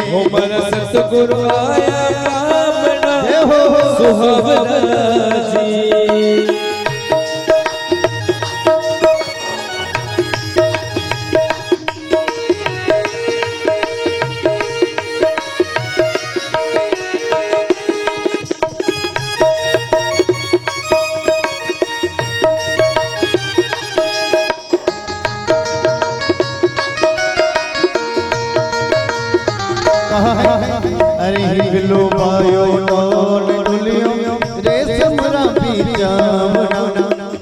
हो मारा सतगुरु आया पावना सुहावना जी। अरे हिंगलो पायो टोल डुलियो रेशम रापी जावना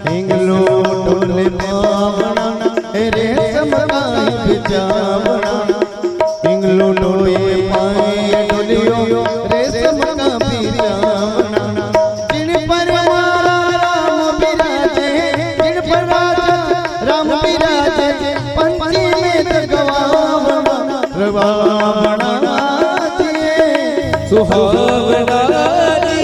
हिंगलो टोले पावना रेशम रापी जावना हिंगलो लोए पाए डुलियो रेशम रापी जावना जिन पर मारा राम बिराजे जिन पर राम बिराजे पंची में तगवावना रवावना सुहावना जी।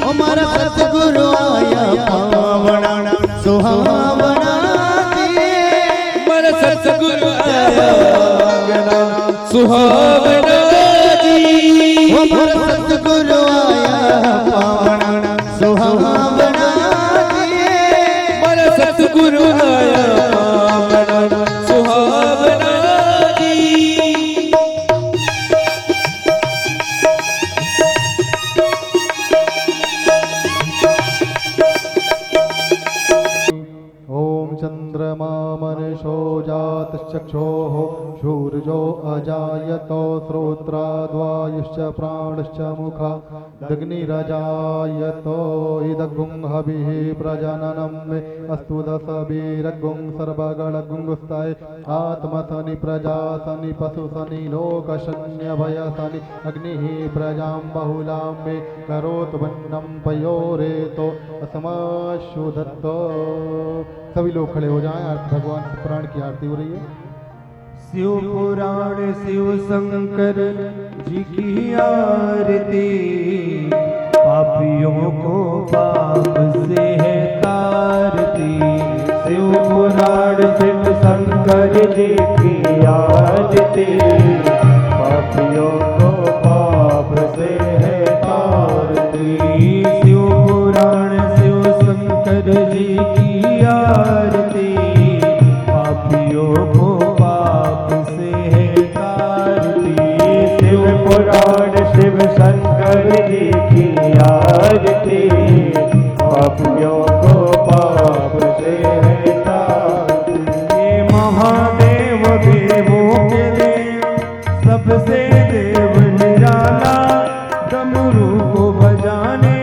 हमारा सतगुरु आया पावना सुहावना जी। हमारा सतगुरु आया पावना सुहावना जी। हमारा सतगुरु आया पावना सुहावना जी। हमारा सतगुरु आया पावना सुहावना जी। चंद्रमा मनसो जातश्चक्षोः सूर्यो अजायतो श्रोत्राद्वायुश्च प्राणश्च मुखादग्निरजायतो इदग्गुं हविः प्रजननं मे अस्तु दशभिरग्गुं सर्वगणगुंगुस्ताय आत्मसनि प्रजासनि पशुसनि लोकशन्यभयसनि अग्निः प्रजां बहुलां मे करोतु वन्नं पयोरेतो असमाशुधत्तो। सभी लोग खड़े हो जाएं। भगवान पुराण की आरती हो रही है। शिव पुराण शिव शंकर जी की आरती पापियों को पाप से है तारती। शिव पुराण शिव शंकर जी की आरती पापियों को पाप से है तारती। शिव पुराण शिव शंकर जी की आरती पापियों को पाप से है तारती। शिव पुराण शिव शंकर जी की आरती पापियों को पाप से है तारती। महादेव देवों के देव सबसे देव निराला डमरू को बजाने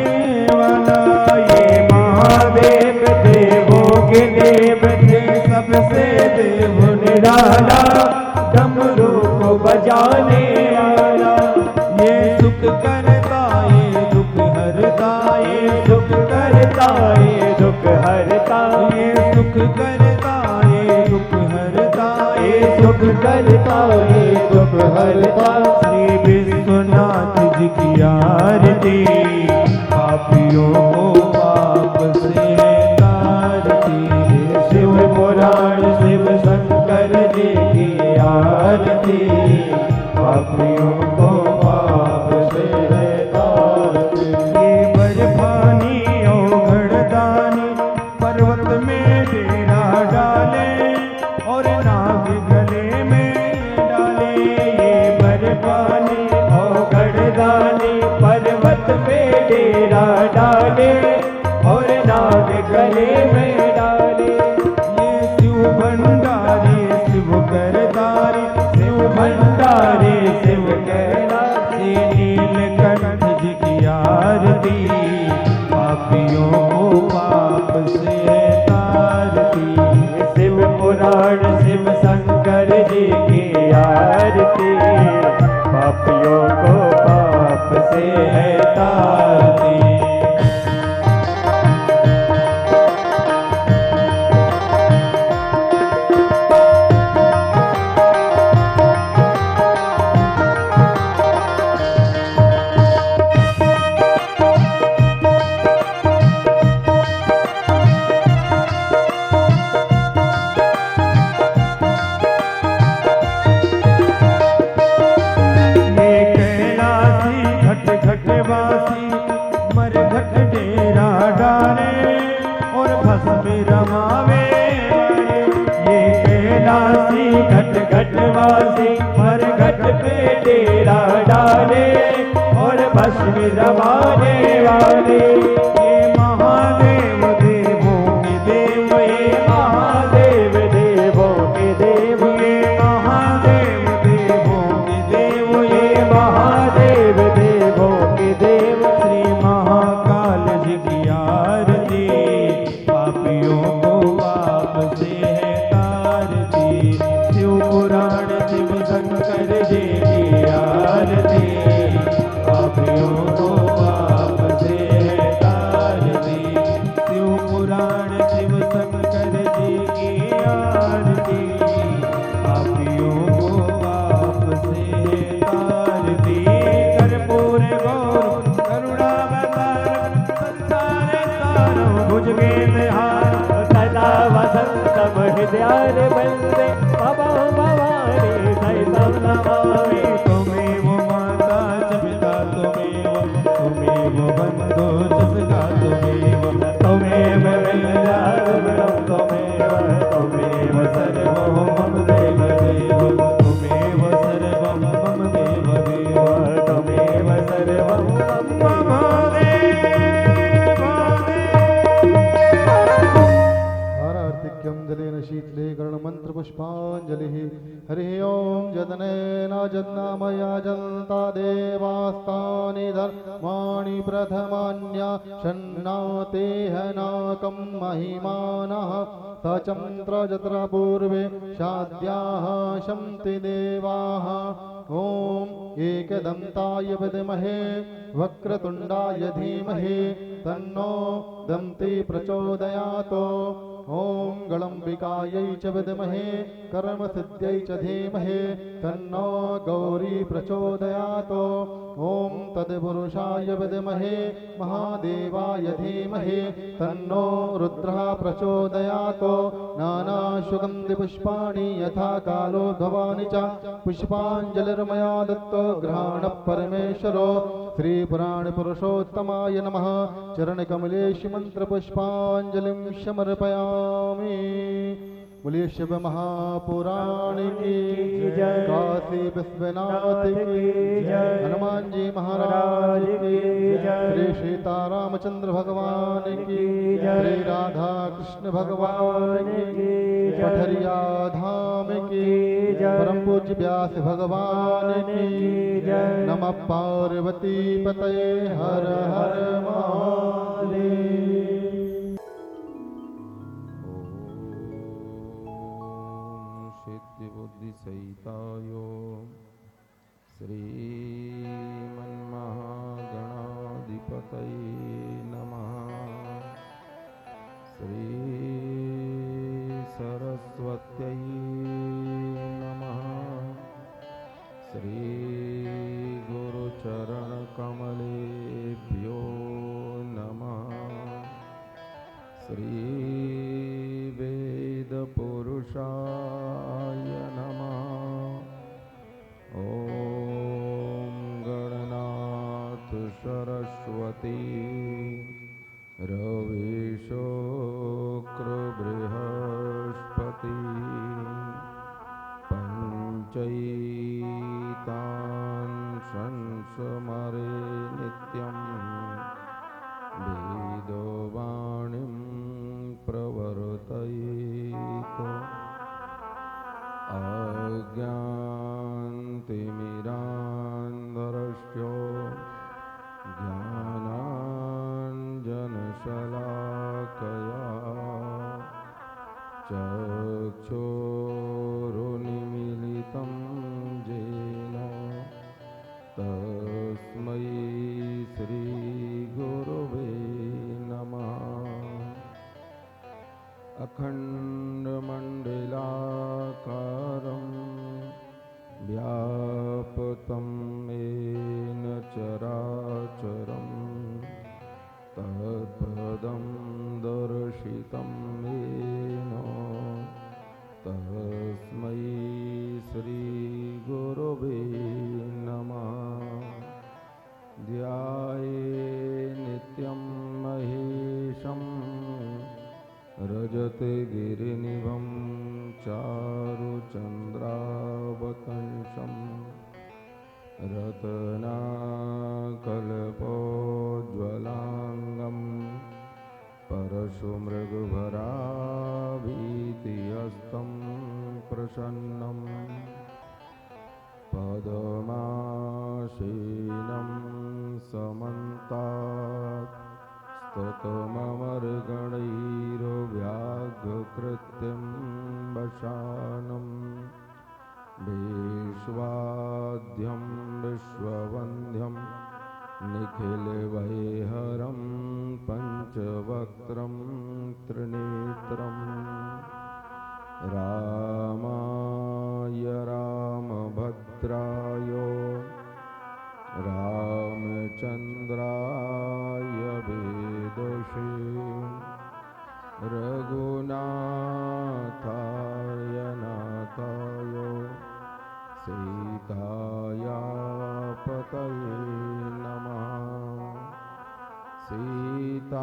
वाला। ये महादेव देवों के देव थे सबसे देव निराला डमरू को बजाने वाला। ये सुख करता ये दुख हरता ये सुख करता ये दुख हरता ये सुख करता ये दुख हरता ये सुख करता ये दुख हरता। श्री विश्वनाथ जी की आरती पापियों को पाप से है तारती। शिव पुराण शिव शंकर जी की आरती पापियों को पाप से है तारती। ये बर्फानी औघड़दानी पर्वत में डेरा डाले और नाग गले में डाले। ये बर्फानी औघड़दानी पर्वत में डेरा डाले और नाग गले में डाले। ये शिव भंडारी शिव करतारी शिव भंडारी शिव कैलाशी नीलकंठ जी की आरती पापियों को पाप से है तारती। शिव पुराण शिव शंकर जी की आरती पापियों को पाप से है तारती। ये शिव जमाने वाले, ये महादेव देवों के देव, ये महादेव देवों के देव, ये महादेव देवों के देव, ये महादेव देवों के देव। श्री महाकाल जी की आरती, पापियों को पाप से है तारती, शिव पुराण शिव शंकर जी की आरती, पापियों को पाप से है तारती, शिव पुराण शिव शंकर जी की आरती, पापियों को पाप से है तारती। कर्पूर गौर करुणावतार संसार सारं भुजगेन्द्रहार, सदा वसंतम हृदयार वन्दे भवं भवानी सहितं नमामि। त्वमेव माता च पिता त्वमेव बन्धो च सखा त्वमेव विद्या द्रविणं त्वमेव सर्वं मम देवदेव, त्वमेव सर्वं मम देवदेव, त्वमेव सर्वं मम हारार्तिक्यं जलेन शीतले कर्णमन्त्रपुष्पाञ्जलिः। हरिः ॐ जदनेन जन्नामया जन्ता देवास्तानि धर्माणि प्रथमान्या षण्णातेहनाकं महिमानः सचन्द्रजत्र पूर्वे शाद्याः शन्ति देवाः। ॐ एकदन्ताय विद्महे वक्रतुण्डाय धीमहि तन्नो दन्ति प्रचोदयात्। ॐ गणम्बिकायै च विद्महे कर्मसिद्ध्यै च धीमहि तन्नो गौरी प्रचोदयात्। ॐ तत्पुरुषाय विद्महे महादेवाय धीमहि तन्नो रुद्रः प्रचोदयात्। नानासुगन्धिपुष्पाणि यथा कालोद्भवानि च पुष्पाञ्जलिर्मया दत्तो गृहाणः परमेश्वरो। श्रीपुराणपुरुषोत्तमाय नमः। चरणकमलेषु मन्त्रपुष्पाञ्जलिं समर्पयामि। बोलिए शिव महापुराण की जय, काशी विश्वनाथ की जय, हनुमान जी महाराज की जय, श्री सीतारामचंद्र भगवान की जय, श्री राधा कृष्ण भगवान की जय, पठरिया धाम की जय, परम पूज्य व्यास भगवान की जय। नमः पार्वती पतये हर हर महादेव। बुद्धि सहितायो श्रीमन्महागणाधिपतये नमः। श्री सरस्वत्यै नमः। श्री गुरुचरणकमलेभ्यो नमः। श्री वेदपुरुषाय नमः। ॐ गणनाथ सरस्वती रवि शुक्र बृहस्पति पंचैतान् संस्मरे नित्यं वेदवाणीं प्रवर्तयेत्। अज्ञानतिमिरान्धस्य ज्ञानाञ्जनशलाकया चक्षुरुन्मीलितं येन तस्मै श्रीगुरवे नमः। अखण्डमण्डलाकारं व्याप्तं येन चराचरं तत्पदं दर्शितं येन तस्मै श्रीगुरवे नमः। ध्याये नित्यं महेशं रजतगिरिनिभं चारुचन्द्रावतंसं रत्नाकल्प वक्षु मृगभराभीतिहस्तं प्रसन्नं पदमासीनं समन्तात् स्तुतममर्गणैर्व्याघ्रकृत्यं वशानं विश्वाद्यं विश्ववन्द्यं निखिलवैहरं पञ्चवक्त्रं त्रिनेत्रम् रामाय रामभद्राय रामचन्द्राय वेदसे रघुनाथाय नाथाय सीताया पतये नमः। सीतानाथसमारम्भां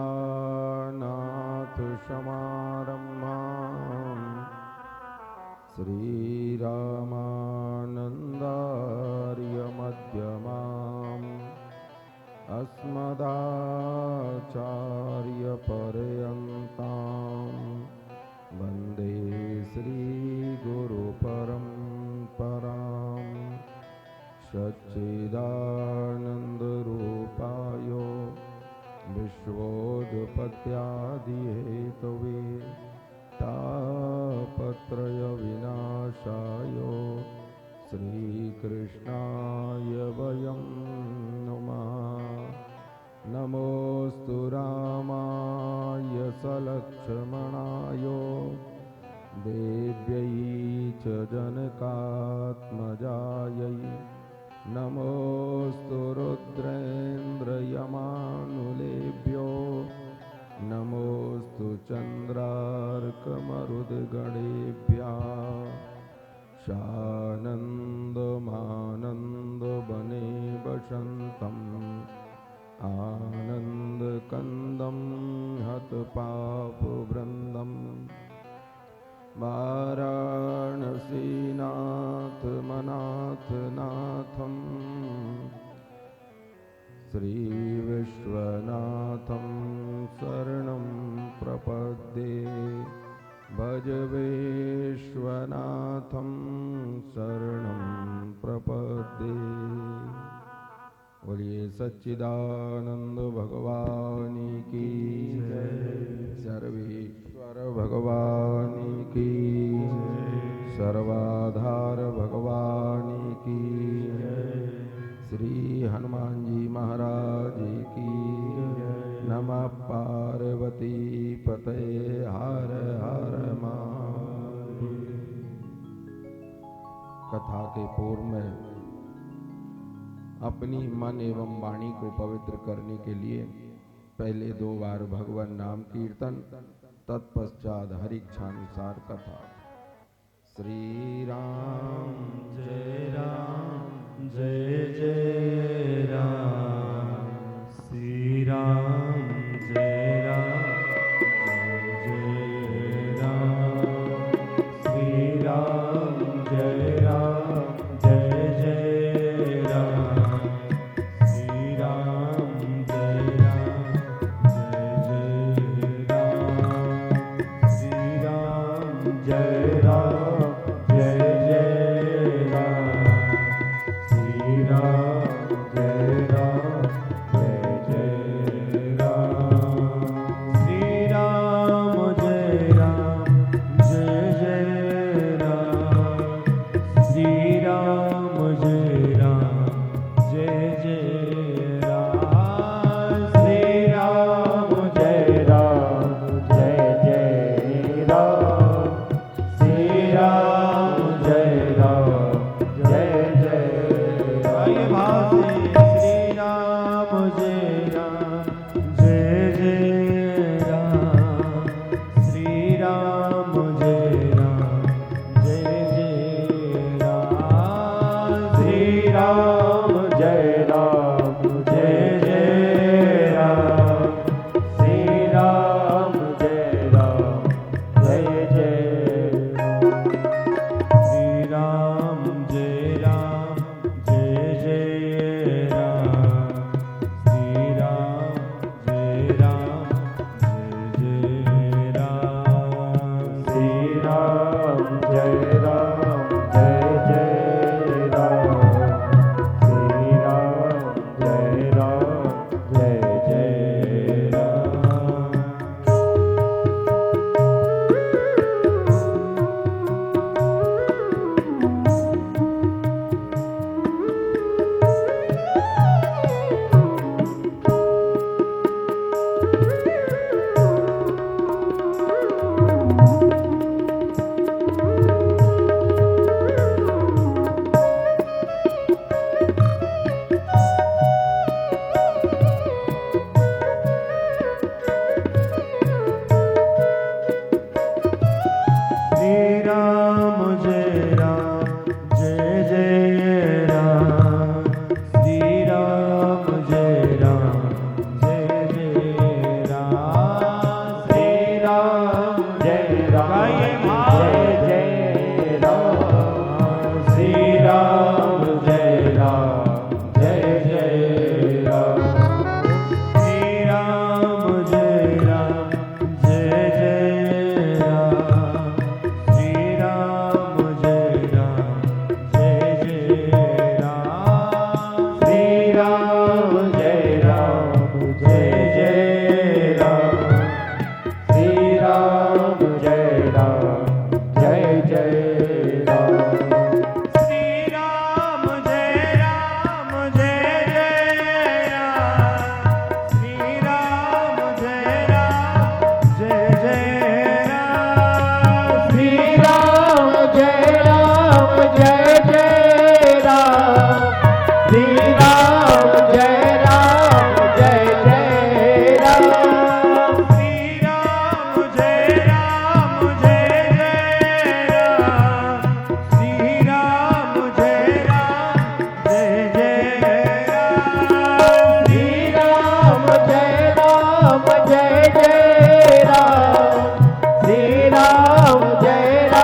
श्रीरामानन्दार्यमध्यमाम् अस्मदाचार्यपर्यन्तां वन्दे श्रीगुरुपरम्परां सच्चिदानन्दरूपाय विश्वोत्पत्त्यादिहेतवे तापत्रयविनाशाय श्रीकृष्णाय वयं नमः। नमोऽस्तु रामाय सलक्ष्मणाय देव्यै च जनकात्मजायै नमोऽस्तु रुद्रेन्द्रयमानुलेभ्यो नमोऽस्तु चन्द्रार्कमरुद्गणेभ्यः सानन्दमानन्दवने वसन्तम् आनन्दकन्दं हतपापवृन्दं वाराणसीनाथमनाथनाथं श्रीविश्वनाथं शरणं प्रपद्ये भज विश्वनाथं शरणं प्रपद्ये। बोलिए सच्चिदानंद भगवान की जय, सर्वेश्वर भगवान की जय, सर्वाधार भगवान की जय, श्री हनुमान जी महाराज की जय। नमः पार्वती पतये हर हर महादेव। कथा के पूर्व में अपनी मन एवं वाणी को पवित्र करने के लिए पहले 2 बार भगवान नाम कीर्तन, तत्पश्चात हरिच्छानुसार कथा। श्री राम जय राम जय जय राम, श्री राम जय राम जय जय राम, श्री राम जय राम जय जय राम, श्री राम जय राम जय जय राम, श्री राम जय राम जय जय राम, श्री राम जय राम जय जय राम, श्री राम जय राम जय जय राम, श्री राम जय राम जय जय राम, श्री राम जय राम जय जय राम, श्री राम जय राम जय जय राम। राम जय राम जय जय राम श्री राम जय राम जय जय राम श्री राम जय राम जय जय राम श्री राम जय राम जय जय राम श्री राम जय राम जय जय राम श्री राम जय राम जय जय राम श्री राम जय राम जय जय राम श्री राम जय राम जय जय राम श्री राम जय राम जय जय राम श्री राम जय राम जय जय राम श्री राम जय राम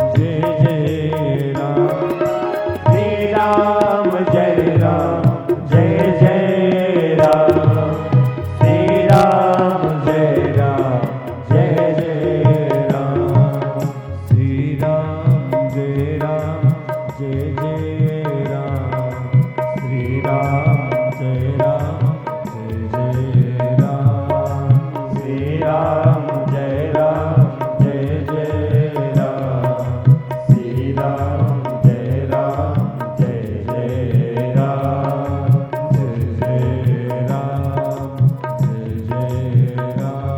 जय जय राम श्री राम जय राम जय जय राम श्री राम जय राम जय जय राम श्री राम जय राम जय जय राम श्री राम जय राम जय जय राम श्री राम जय राम जय जय राम श्री राम जय राम जय जय राम श्री राम जय राम जय जय राम जय जय राम जय जय राम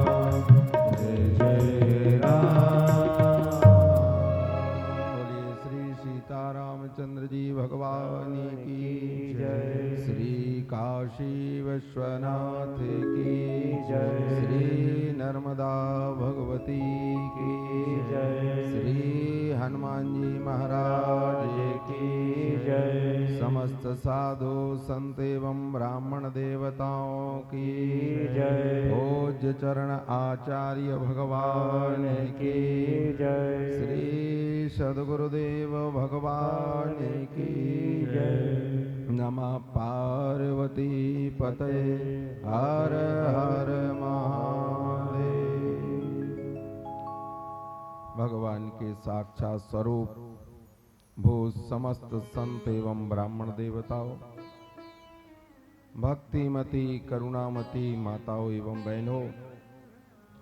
जय जय राम। बोलिए श्री सीतारामचंद्र जी भगवान की जय। श्री काशी विश्वनाथ की जय। श्री नर्मदा भगवती की जय। श्री हनुमान जी महाराज की जय। समस्त साधु संत एवं ब्राह्मण देवताओं की जय। भोज्य चरण आचार्य भगवान की जय। श्री सद्गुरुदेव भगवान की जय। नमः पार्वती पते हर हर महादेव। भगवान के साक्षात स्वरूप भू समस्त संत एवं ब्राह्मण देवताओं, भक्तिमती करुणामती माताओं एवं बहनों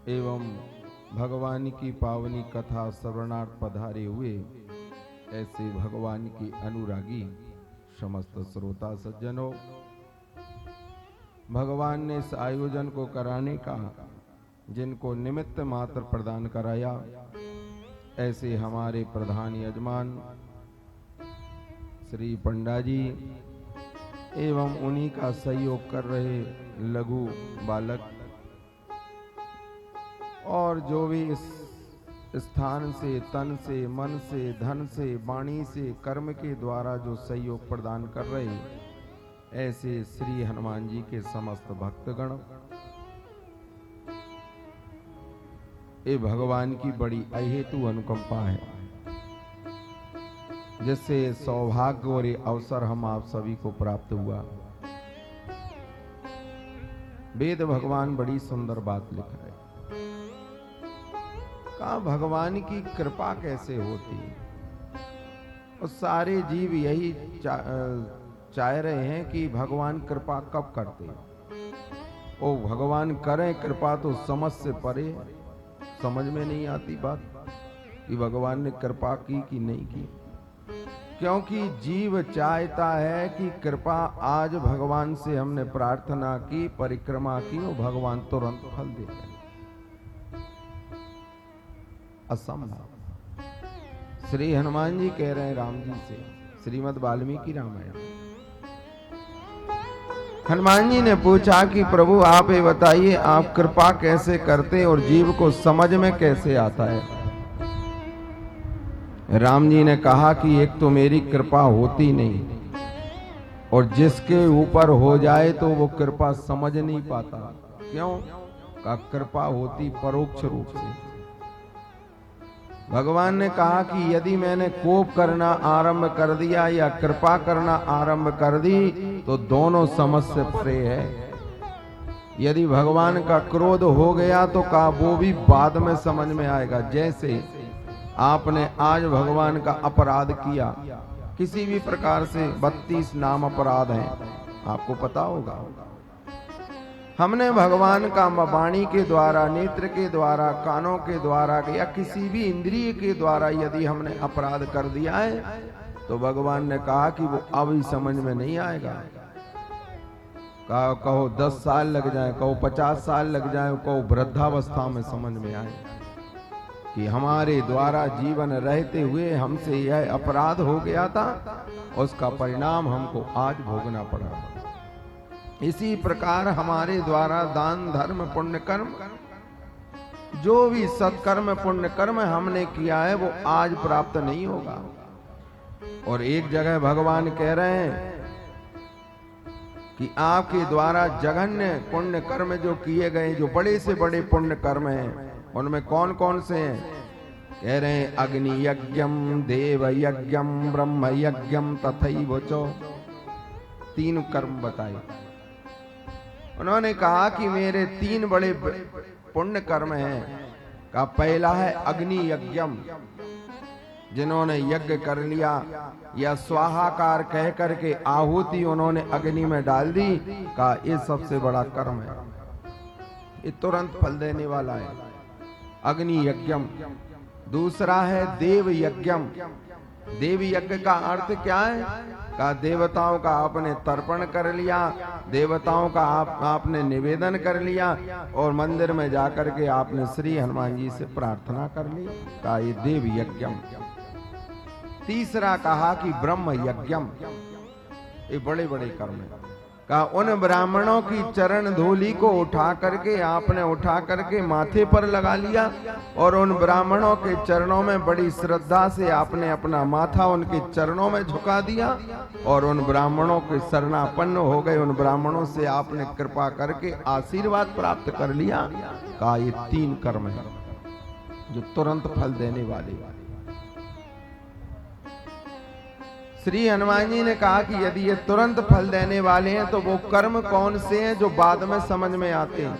एवं भगवान की पावनी कथा श्रवणार्थ पधारे हुए ऐसे भगवान की अनुरागी समस्त श्रोता सज्जनों, भगवान ने इस आयोजन को कराने का जिनको निमित्त मात्र प्रदान कराया, ऐसे हमारे प्रधान यजमान श्री पंडा जी एवं उन्हीं का सहयोग कर रहे लघु बालक और जो भी इस स्थान से, तन से, मन से, धन से, वाणी से, कर्म के द्वारा जो सहयोग प्रदान कर रहे, ऐसे श्री हनुमान जी के समस्त भक्तगण, ये भगवान की बड़ी अहेतु अनुकंपा है, जिससे सौभाग्य और ये अवसर हम आप सभी को प्राप्त हुआ। वेद भगवान बड़ी सुंदर बात लिखा है, कहा भगवान की कृपा कैसे होती है। और सारे जीव यही चाह रहे हैं कि भगवान कृपा कब करते हैं। ओ भगवान करें कृपा तो समझ से परे, समझ में नहीं आती बात कि भगवान ने कृपा की कि नहीं की, क्योंकि जीव चाहता है कि कृपा आज भगवान से हमने प्रार्थना की, परिक्रमा की, और भगवान तुरंत फल देते हैं। असंभव। श्री हनुमान जी कह रहे हैं राम जी से, श्रीमद् वाल्मीकि रामायण। हनुमान जी ने पूछा कि प्रभु आप ये बताइए, आप कृपा कैसे करते और जीव को समझ में कैसे आता है। राम जी ने कहा कि एक तो मेरी कृपा होती नहीं, और जिसके ऊपर हो जाए तो वो कृपा समझ नहीं पाता। क्यों? का कृपा होती परोक्ष रूप से। भगवान ने कहा कि यदि मैंने कोप करना आरंभ कर दिया या कृपा करना आरंभ कर दी तो दोनों समझ से परे है। यदि भगवान का क्रोध हो गया तो कहा वो भी बाद में समझ में आएगा। जैसे आपने आज भगवान का अपराध किया, किसी भी प्रकार से 32 नाम अपराध हैं, आपको पता होगा। हमने भगवान का वाणी के द्वारा, नेत्र के द्वारा, कानों के द्वारा या किसी भी इंद्रिय के द्वारा यदि हमने अपराध कर दिया है तो भगवान ने कहा कि वो अभी समझ में नहीं आएगा। कहो 10 साल लग जाए, कहो 50 साल लग जाए, कहो वृद्धावस्था में समझ में आए कि हमारे द्वारा जीवन रहते हुए हमसे यह अपराध हो गया था, उसका परिणाम हमको आज भोगना पड़ा। इसी प्रकार हमारे द्वारा दान धर्म पुण्य कर्म, जो भी सत्कर्म पुण्य कर्म हमने किया है वो आज प्राप्त नहीं होगा। और एक जगह भगवान कह रहे हैं कि आपके द्वारा जघन्य पुण्य कर्म जो किए गए, जो बड़े से बड़े पुण्य कर्म हैं, उनमें कौन कौन से हैं? कह रहे हैं अग्नि यज्ञम, देव यज्ञम, ब्रह्म यज्ञम तथैव चो। 3 कर्म बताए। उन्होंने कहा कि मेरे 3 बड़े पुण्य कर्म हैं। का पहला है अग्नि यज्ञम, जिन्होंने यज्ञ कर लिया या स्वाहाकार कह करके आहुति उन्होंने अग्नि में डाल दी, का ये सबसे बड़ा कर्म है, ये तुरंत फल देने वाला है, अग्नि यज्ञम। दूसरा है देव यज्ञम। देव यज्ञ का अर्थ क्या है? का देवताओं का आपने तर्पण कर लिया, देवताओं का आपने निवेदन कर लिया और मंदिर में जाकर के आपने श्री हनुमान जी से प्रार्थना कर ली, का ये देव यज्ञम। तीसरा कहा कि ब्रह्म यज्ञम, ये बड़े बड़े कर्म है। का उन ब्राह्मणों की चरण धूलि को उठा करके माथे पर लगा लिया और उन ब्राह्मणों के चरणों में बड़ी श्रद्धा से आपने अपना माथा उनके चरणों में झुका दिया और उन ब्राह्मणों के शरणापन्न हो गए, उन ब्राह्मणों से आपने कृपा करके आशीर्वाद प्राप्त कर लिया। का ये 3 कर्म है जो तुरंत फल देने वाले। श्री हनुमान जी ने कहा कि यदि ये तुरंत फल देने वाले हैं तो वो कर्म कौन से हैं जो बाद में समझ में आते हैं?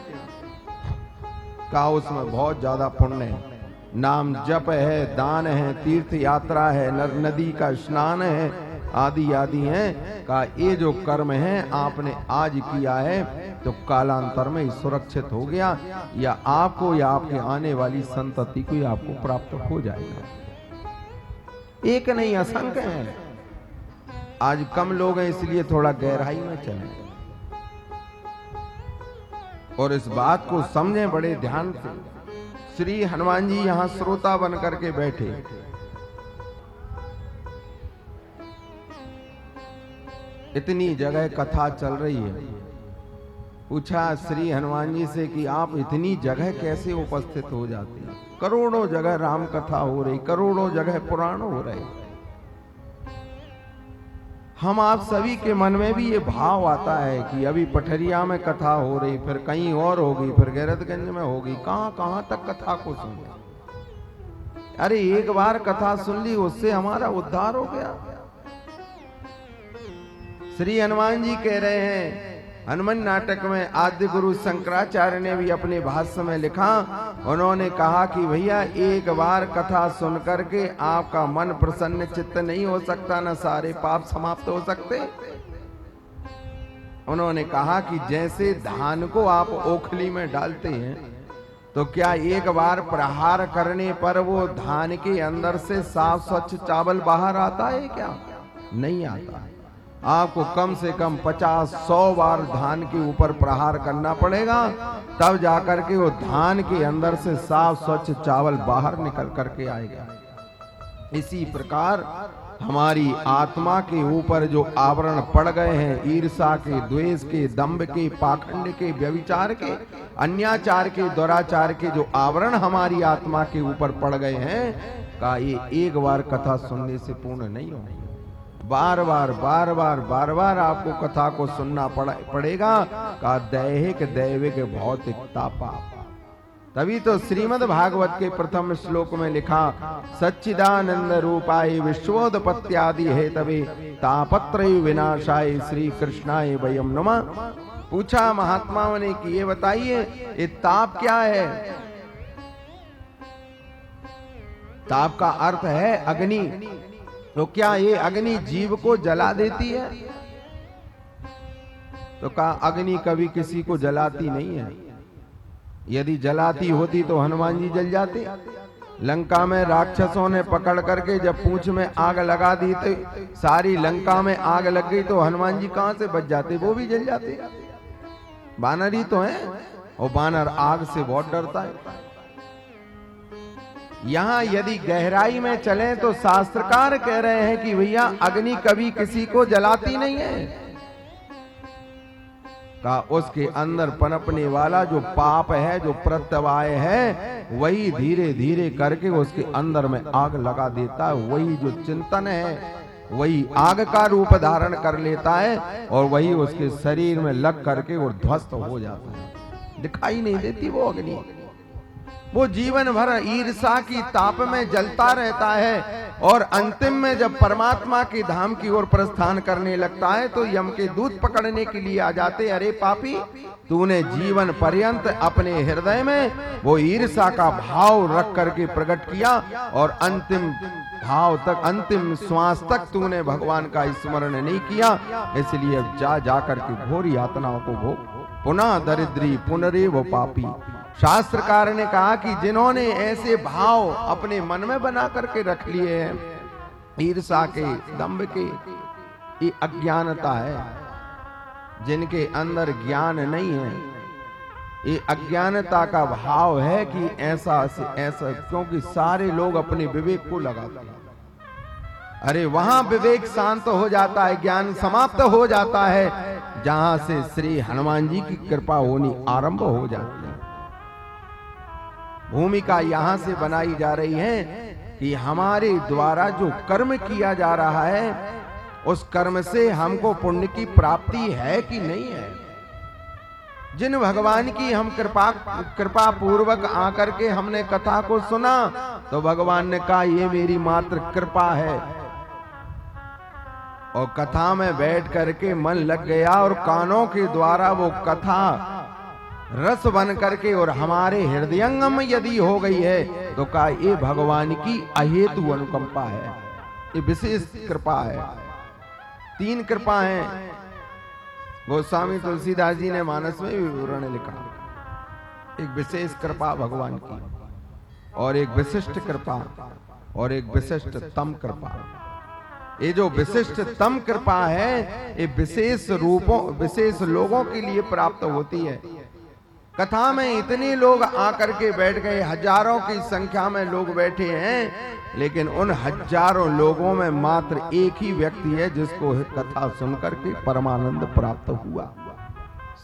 कहा उसमें बहुत ज्यादा पुण्य है, नाम जप है, दान है, तीर्थ यात्रा है, नर नदी का स्नान है, आदि आदि हैं। कहा ये जो कर्म है आपने आज किया है तो कालांतर में ही सुरक्षित हो गया, या आपको या आपके आने वाली संतति को आपको प्राप्त हो जाएगा। एक नहीं असंख्य है। आज कम लोग हैं इसलिए थोड़ा गहराई में चले और इस बात को समझें बड़े ध्यान से। श्री हनुमान जी यहां श्रोता बन करके बैठे, इतनी जगह कथा चल रही है। पूछा श्री हनुमान जी से कि आप इतनी जगह कैसे उपस्थित हो जाते हैं? करोड़ों जगह राम कथा हो रही, करोड़ों जगह पुराण हो रहे। हम आप सभी के मन में भी ये भाव आता है कि अभी पठरिया में कथा हो रही, फिर कहीं और होगी, फिर गैरतगंज में होगी, कहां कहां तक कथा को सुन। अरे एक बार कथा सुन ली उससे हमारा उद्धार हो गया। श्री हनुमान जी कह रहे हैं, हनुमान नाटक में आद्य गुरु शंकराचार्य ने भी अपने भाष्य में लिखा, उन्होंने कहा कि भैया एक बार कथा सुन करके आपका मन प्रसन्न चित्त नहीं हो सकता, न सारे पाप समाप्त हो सकते। उन्होंने कहा कि जैसे धान को आप ओखली में डालते हैं तो क्या एक बार प्रहार करने पर वो धान के अंदर से साफ स्वच्छ चावल बाहर आता है? क्या नहीं आता। आपको कम से कम 50-100 बार धान के ऊपर प्रहार करना पड़ेगा, तब जाकर के वो धान के अंदर से साफ स्वच्छ चावल बाहर निकल करके आएगा। इसी प्रकार हमारी आत्मा के ऊपर जो आवरण पड़ गए हैं, ईर्षा के, द्वेष के, दंभ के, पाखंड के, व्यभिचार के, अन्याचार के, दुराचार के जो आवरण हमारी आत्मा के ऊपर पड़ गए हैं, का ये एक बार कथा सुनने से पूर्ण नहीं होगा। बार बार आपको कथा को सुनना पड़ेगा। का दैहिक दैविक भौतिक तापा। तभी तो श्रीमद् भागवत के प्रथम श्लोक में लिखा, सच्चिदानंद रूपाय विश्वोत्पत्त्यादि हेतवे तापत्रय विनाशाय श्री कृष्णाय वयम नमः। पूछा महात्माओं ने कि ये बताइए ये ताप क्या है? ताप का अर्थ है अग्नि। तो क्या ये अग्नि जीव को जला देती है? तो कहा अग्नि कभी किसी को जलाती नहीं है। यदि जलाती होती तो हनुमान जी जल जाते। लंका में राक्षसों ने पकड़ करके जब पूंछ में आग लगा दी तो सारी लंका में आग लग गई, तो हनुमान जी कहां से बच जाते? वो भी जल जाते। बानर ही तो है, और बानर आग से बहुत डरता है। यहां यदि गहराई में चलें तो शास्त्रकार कह रहे हैं कि भैया अग्नि कभी किसी को जलाती नहीं है। का उसके अंदर पनपने वाला जो पाप है, जो प्रत्यवाय है, वही धीरे धीरे करके उसके अंदर में आग लगा देता है। वही जो चिंतन है वही आग का रूप धारण कर लेता है, और वही उसके शरीर में लग करके वो ध्वस्त हो जाता है। दिखाई नहीं देती वो अग्नि। वो जीवन भर ईर्षा की ताप में जलता रहता है, और अंतिम में जब परमात्मा के धाम की ओर प्रस्थान करने लगता है तो यम के दूत पकड़ने के लिए आ जाते। अरे पापी, तूने जीवन पर्यंत अपने हृदय में वो ईर्षा का भाव रख करके प्रकट किया, और अंतिम भाव तक, अंतिम श्वास तक तूने भगवान का स्मरण नहीं किया, इसलिए अब जा करके घोर यातनाओं को भोग। पुनः दरिद्री पुनरे वो पापी। शास्त्रकार ने कहा कि जिन्होंने ऐसे भाव अपने मन में बना करके रख लिए हैं, ईर्षा के, दंभ के, ये अज्ञानता है। जिनके अंदर ज्ञान नहीं है, ये अज्ञानता का भाव है कि ऐसा से ऐसा, क्योंकि सारे लोग अपने विवेक को लगाते हैं। अरे वहां विवेक शांत हो जाता है, ज्ञान समाप्त हो जाता है, जहां से श्री हनुमान जी की कृपा होनी आरंभ हो जाती है। भूमिका यहां से बनाई जा रही है कि हमारे द्वारा जो कर्म किया जा रहा है, उस कर्म से हमको पुण्य की प्राप्ति है कि नहीं है। जिन भगवान की हम कृपा पूर्वक आकर के हमने कथा को सुना, तो भगवान ने कहा ये मेरी मात्र कृपा है, और कथा में बैठ करके मन लग गया, और कानों के द्वारा वो कथा रस बन करके और हमारे हृदयंगम यदि हो गई है, तो कहा ये भगवान की अहेतु अनुकंपा है, ये विशेष कृपा है। 3 कृपा है। गोस्वामी तुलसीदास जी ने मानस में विवरण लिखा। एक विशेष कृपा भगवान की, और एक विशिष्ट कृपा, और एक विशिष्ट तम कृपा। ये जो विशिष्ट तम कृपा है, ये विशेष रूपों, विशेष लोगों के लिए प्राप्त होती है। कथा में इतने लोग आकर के बैठ गए, हजारों की संख्या में लोग बैठे हैं, लेकिन उन हजारों लोगों में मात्र एक ही व्यक्ति है जिसको कथा सुनकर के परमानंद प्राप्त हुआ।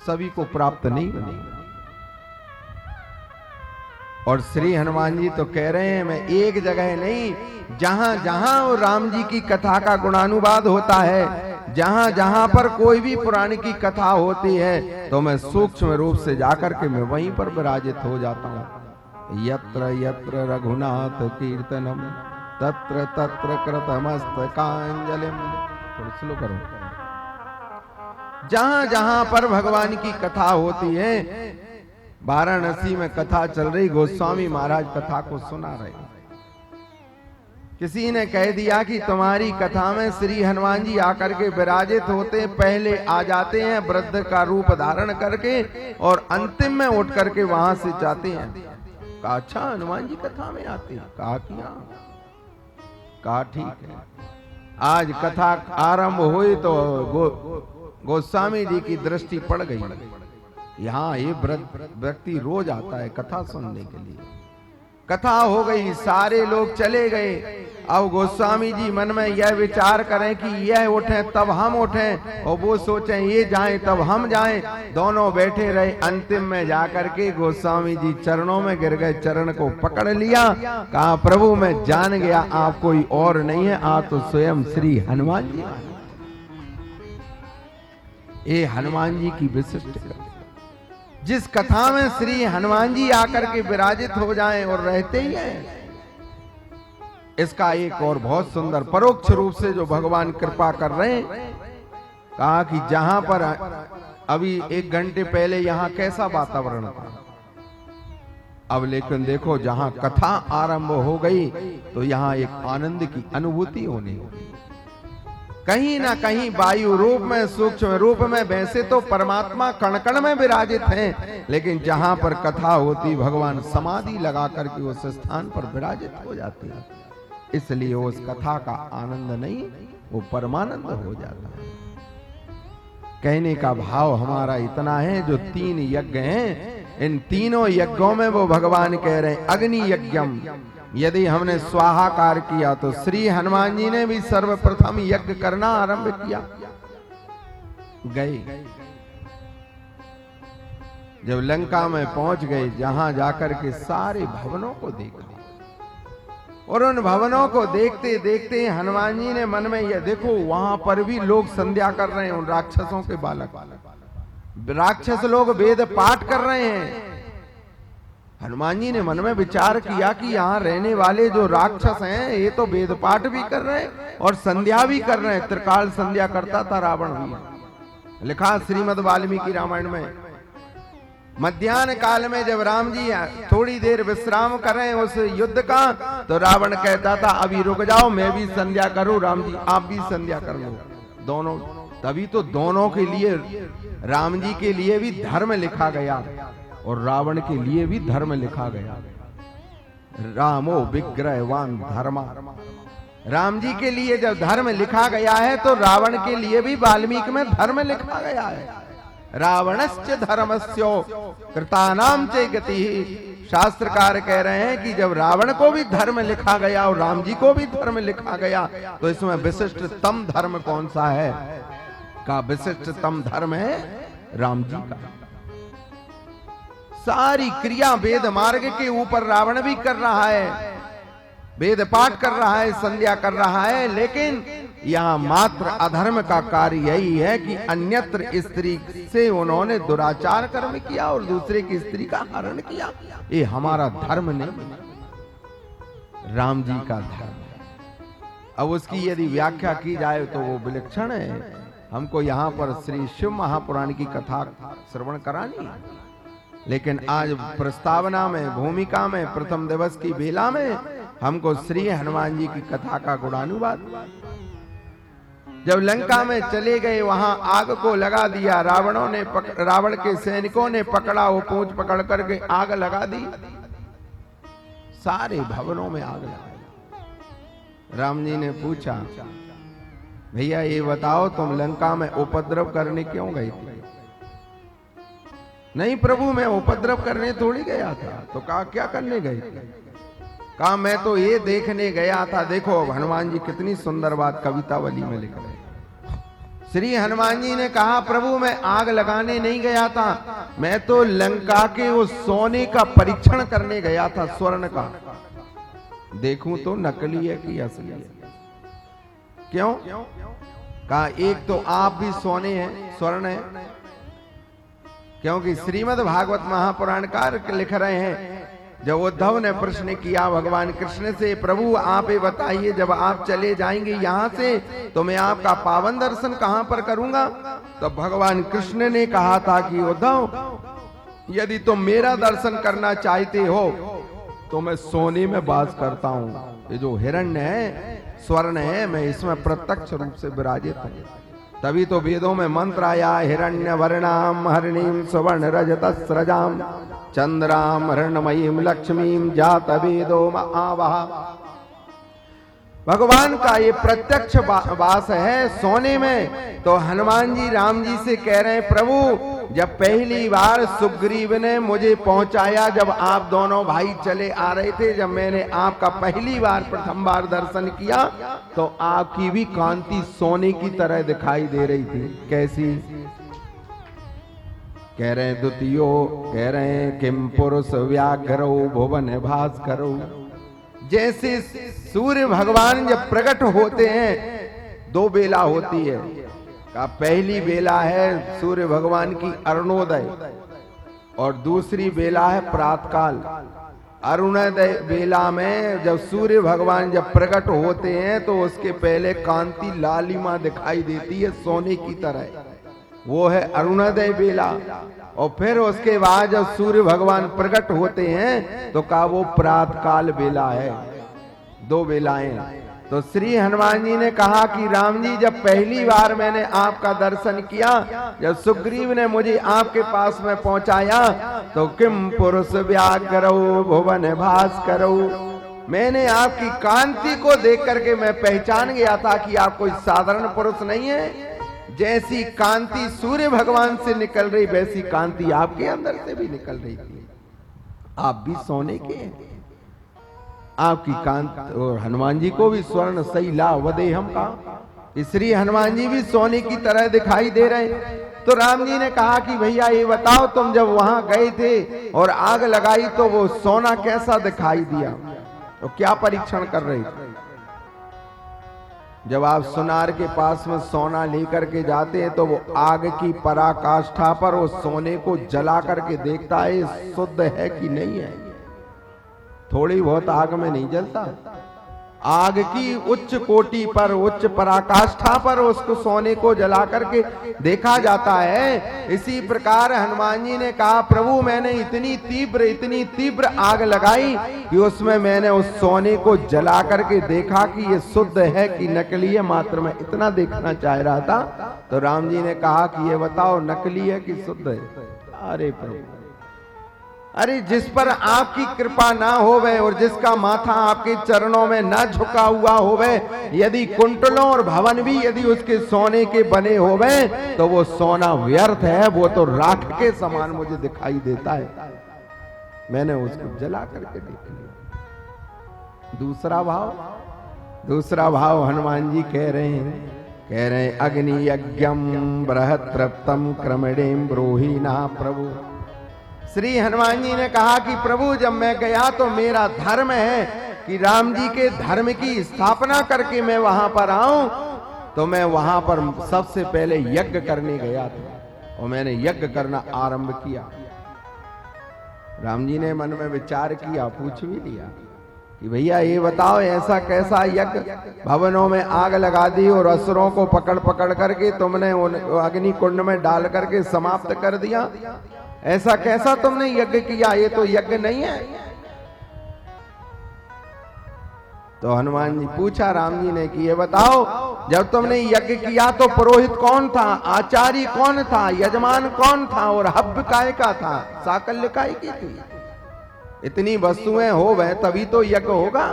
सभी को प्राप्त नहीं बनी। और श्री हनुमान जी तो कह रहे हैं, मैं एक जगह नहीं, जहां जहां राम जी की कथा का गुणानुवाद होता है, जहां जहां पर कोई भी पुराण की कथा होती है, तो मैं सूक्ष्म रूप से जाकर के मैं वहीं पर विराजित हो जाता हूं। यत्र यत्र रघुनाथ कीर्तनम तत्र तत्र कृतमस्तकांजलिम। थोड़ा स्लो करो। जहां जहां पर भगवान की कथा होती है, वाराणसी में कथा चल रही, गोस्वामी महाराज कथा को सुना रहे। किसी ने कह दिया कि तुम्हारी कथा में श्री हनुमान जी आकर के विराजित होते, पहले आ जाते हैं वृद्ध का रूप धारण करके, और अंतिम में उठ करके वहां से जाते हैं। कहा अच्छा, हनुमान जी कथा में आते हैं? कहा कि हाँ। कहा ठीक है। आज कथा आरंभ हुई तो गोस्वामी जी की दृष्टि पड़ गई, यहाँ ये व्यक्ति रोज आता है कथा सुनने के लिए। कथा हो गई, सारे लोग चले गए। अब गोस्वामी जी मन में यह विचार करें कि यह उठे तब हम उठें, और वो सोचें ये जाएं तब हम जाएं। दोनों बैठे रहे। अंतिम में जाकर के गोस्वामी जी चरणों में गिर गए, चरण को पकड़ लिया। कहा प्रभु मैं जान गया आप कोई और नहीं है, आप तो स्वयं श्री हनुमान जी। ये हनुमान जी की विशिष्ट, जिस कथा में श्री हनुमान जी आकर के विराजित हो जाएं और रहते ही हैं, इसका एक और बहुत सुंदर परोक्ष रूप से जो भगवान कृपा कर रहे हैं, कहा कि जहां पर अभी 1 घंटे पहले यहाँ कैसा वातावरण था, अब लेकिन देखो जहां कथा आरंभ हो गई तो यहाँ एक आनंद की अनुभूति होने लगी। कहीं ना कहीं वायु रूप में, सूक्ष्म रूप में, वैसे तो परमात्मा कण कण में विराजित हैं, लेकिन जहां पर कथा होती भगवान समाधि लगा करके उस स्थान पर विराजित हो जाते हैं। इसलिए उस कथा का आनंद नहीं, वो परमानंद हो जाता है। कहने का भाव हमारा इतना है, जो 3 यज्ञ हैं, इन तीनों यज्ञों में वो भगवान कह रहे हैं अग्नि यज्ञम। यदि हमने स्वाहाकार किया तो श्री हनुमान जी ने भी सर्वप्रथम यज्ञ करना आरंभ किया। गए जब लंका में पहुंच गए, जहां जाकर के सारे भवनों को देख लिया, और उन भवनों को देखते देखते हनुमान जी ने मन में यह देखो, वहां पर भी लोग संध्या कर रहे हैं, उन राक्षसों के बालक, राक्षस लोग वेद पाठ कर रहे हैं। हनुमान जी ने मन में विचार किया कि यहाँ रहने वाले जो राक्षस हैं, ये तो वेद पाठ भी कर रहे हैं और संध्या भी कर रहे हैं। त्रिकाल संध्या करता था रावण भी, लिखा श्रीमद् वाल्मीकि रामायण में। मध्याह्न काल में जब राम जी थोड़ी देर विश्राम कर रहे हैं उस युद्ध का, तो रावण कहता था अभी रुक जाओ, मैं भी संध्या करूं, राम जी आप भी संध्या कर लो। दोनों, तभी तो दोनों के लिए, राम जी के लिए भी धर्म लिखा गया और रावण के लिए भी धर्म लिखा गया। रामो विग्रहवान धर्मा, राम जी के लिए जब धर्म लिखा गया है तो रावण के लिए भी वाल्मीकि में धर्म लिखा गया है। रावणश्च धर्मस्यो कृतानाम च गति। शास्त्रकार कह रहे हैं कि जब रावण को भी धर्म लिखा गया और राम जी को भी धर्म लिखा गया, तो इसमें विशिष्टतम धर्म कौन सा है? का विशिष्टतम धर्म है राम जी का। सारी क्रिया वेद मार्ग के ऊपर रावण भी कर रहा है, वेद पाठ कर रहा है, संध्या कर रहा है, लेकिन यहाँ मात्र अधर्म का कार्य यही है कि अन्यत्र स्त्री से उन्होंने दुराचार कर्म किया और दूसरे की स्त्री का हरण किया। ये हमारा धर्म नहीं, राम जी का धर्म है। अब उसकी यदि व्याख्या की जाए तो वो विलक्षण है। हमको यहाँ पर श्री शिव महापुराण की कथा श्रवण करानी है, लेकिन आज प्रस्तावना में, भूमिका में, प्रथम दिवस की बेला में हमको श्री हनुमान जी की कथा का गुणानुवाद। जब लंका में चले गए, वहां आग को लगा दिया रावणों ने, रावण के सैनिकों ने पकड़ा, वो पूंछ पकड़ करके आग लगा दी, सारे भवनों में आग लगा। राम जी ने पूछा भैया ये बताओ तुम लंका में उपद्रव करने क्यों गए थे? नहीं प्रभु मैं उपद्रव करने थोड़ी गया था। तो कहा क्या करने गए थे? कहा मैं तो ये देखने गया था। देखो हनुमान जी कितनी सुंदर बात कवितावली में लिख रहे। श्री हनुमान जी ने कहा प्रभु मैं आग लगाने नहीं गया था, मैं तो लंका के उस सोने का परीक्षण करने गया था, स्वर्ण का। देखूं तो नकली है कि असली है। क्यों? कहा एक तो आप भी सोने हैं, स्वर्ण है, क्योंकि श्रीमद् भागवत महापुराणकार लिख रहे हैं जब उद्धव ने प्रश्न किया भगवान कृष्ण से, प्रभु आप ये बताइए जब आप चले जाएंगे यहाँ से तो मैं आपका पावन दर्शन कहाँ पर करूंगा? तो भगवान कृष्ण ने कहा था कि उद्धव यदि तुम मेरा दर्शन करना चाहते हो तो मैं सोने में वास करता हूँ। ये जो हिरण्य है, स्वर्ण है, मैं इसमें प्रत्यक्ष रूप से विराजित हूँ। तभी तो वेदों में मंत्र आया, हिरण्य वर्णाम हरिणीम सुवर्ण रजतस्रजाम चंद्राम हरणमयीम लक्ष्मीम जात वेदो महावहा। भगवान का ये प्रत्यक्ष वास है सोने में। तो हनुमान जी राम जी से कह रहे हैं प्रभु जब पहली बार सुग्रीव ने मुझे पहुंचाया, जब आप दोनों भाई चले आ रहे थे, जब मैंने आपका पहली बार प्रथम बार दर्शन किया तो आपकी भी कांति सोने की तरह दिखाई दे रही थी। कैसी? कह रहे हैं द्वितीयो, कह रहे हैं किम पुरुष व्याघ्रो भुवन भास्करो। जैसे सूर्य भगवान जब प्रकट होते हैं दो बेला होती है, का पहली बेला है सूर्य भगवान की अरुणोदय और दूसरी बेला है प्रातःकाल। अरुणोदय बेला में जब सूर्य भगवान जब प्रकट होते हैं तो उसके पहले कांति लालिमा दिखाई देती है सोने की तरह, वो है अरुणोदय बेला। और फिर उसके बाद जब सूर्य भगवान प्रकट होते हैं तो कहा वो प्रातः काल बेला है। 2 बेलाएं। तो श्री हनुमान जी ने कहा कि राम जी, जब पहली बार मैंने आपका दर्शन किया, जब सुग्रीव ने मुझे आपके पास में पहुंचाया, तो किम पुरुष व्याघ्रो भुवन भास्करो, मैंने आपकी कांति को देख करके मैं पहचान गया था कि आप कोई साधारण पुरुष नहीं है। जैसी कांति सूर्य भगवान से निकल रही, वैसी कांति आपके अंदर से भी निकल रही थी। आप भी सोने के हैं। आपकी कांत, और हनुमान जी को भी स्वर्ण शैला वदे हम का, श्री हनुमान जी भी सोने की तरह दिखाई दे रहे। तो राम जी ने कहा कि भैया ये बताओ, तुम जब वहां गए थे और आग लगाई तो वो सोना कैसा दिखाई दिया? तो क्या परीक्षण कर रहे थे? जब आप सुनार के पास में सोना लेकर के जाते हैं तो वो आग की पराकाष्ठा पर उस सोने को जला करके देखता है शुद्ध है कि नहीं है। थोड़ी बहुत आग में नहीं जलता, आग की उच्च कोटि पर, उच्च पराकाष्ठा पर उसको सोने को जला करके देखा जाता है। इसी प्रकार हनुमान जी ने कहा, प्रभु मैंने इतनी तीव्र आग लगाई कि उसमें मैंने उस सोने को जला करके देखा कि ये शुद्ध है कि नकली है, मात्र मैं इतना देखना चाह रहा था। तो राम जी ने कहा कि ये बताओ नकली है कि शुद्ध है? अरे प्रभु, अरे जिस पर आपकी कृपा ना होवे और जिसका माथा आपके चरणों में ना झुका हुआ होवे, यदि कुंटलों और भवन भी यदि उसके सोने के बने होवे तो वो सोना व्यर्थ है, वो तो राख के समान मुझे दिखाई देता है। मैंने उसको जला करके देख लिया। दूसरा भाव हनुमान जी कह रहे हैं अग्नि यज्ञम बृहत् तृप्तम क्रमणेम ब्रूहि ना प्रभु। श्री हनुमान जी ने कहा कि प्रभु जब मैं गया तो मेरा धर्म है कि राम जी के धर्म की स्थापना करके मैं वहां पर आऊं, तो मैं वहां पर सबसे पहले यज्ञ करने गया था और मैंने यज्ञ करना आरंभ किया। राम जी ने मन में विचार किया, पूछ भी लिया कि भैया ये बताओ ऐसा कैसा यज्ञ? भवनों में आग लगा दी और असुरों को पकड़ पकड़ करके तुमने उन अग्नि कुंड में डाल करके समाप्त कर दिया। ऐसा कैसा तुमने यज्ञ किया? ये तो यज्ञ नहीं है। तो हनुमान जी पूछा राम जी ने कि ये बताओ, जब तुमने यज्ञ किया तो पुरोहित कौन था, आचार्य कौन था, यजमान कौन था और हव्य काय का था, साकल्य काय की थी? इतनी वस्तुएं हो गए तभी तो यज्ञ होगा।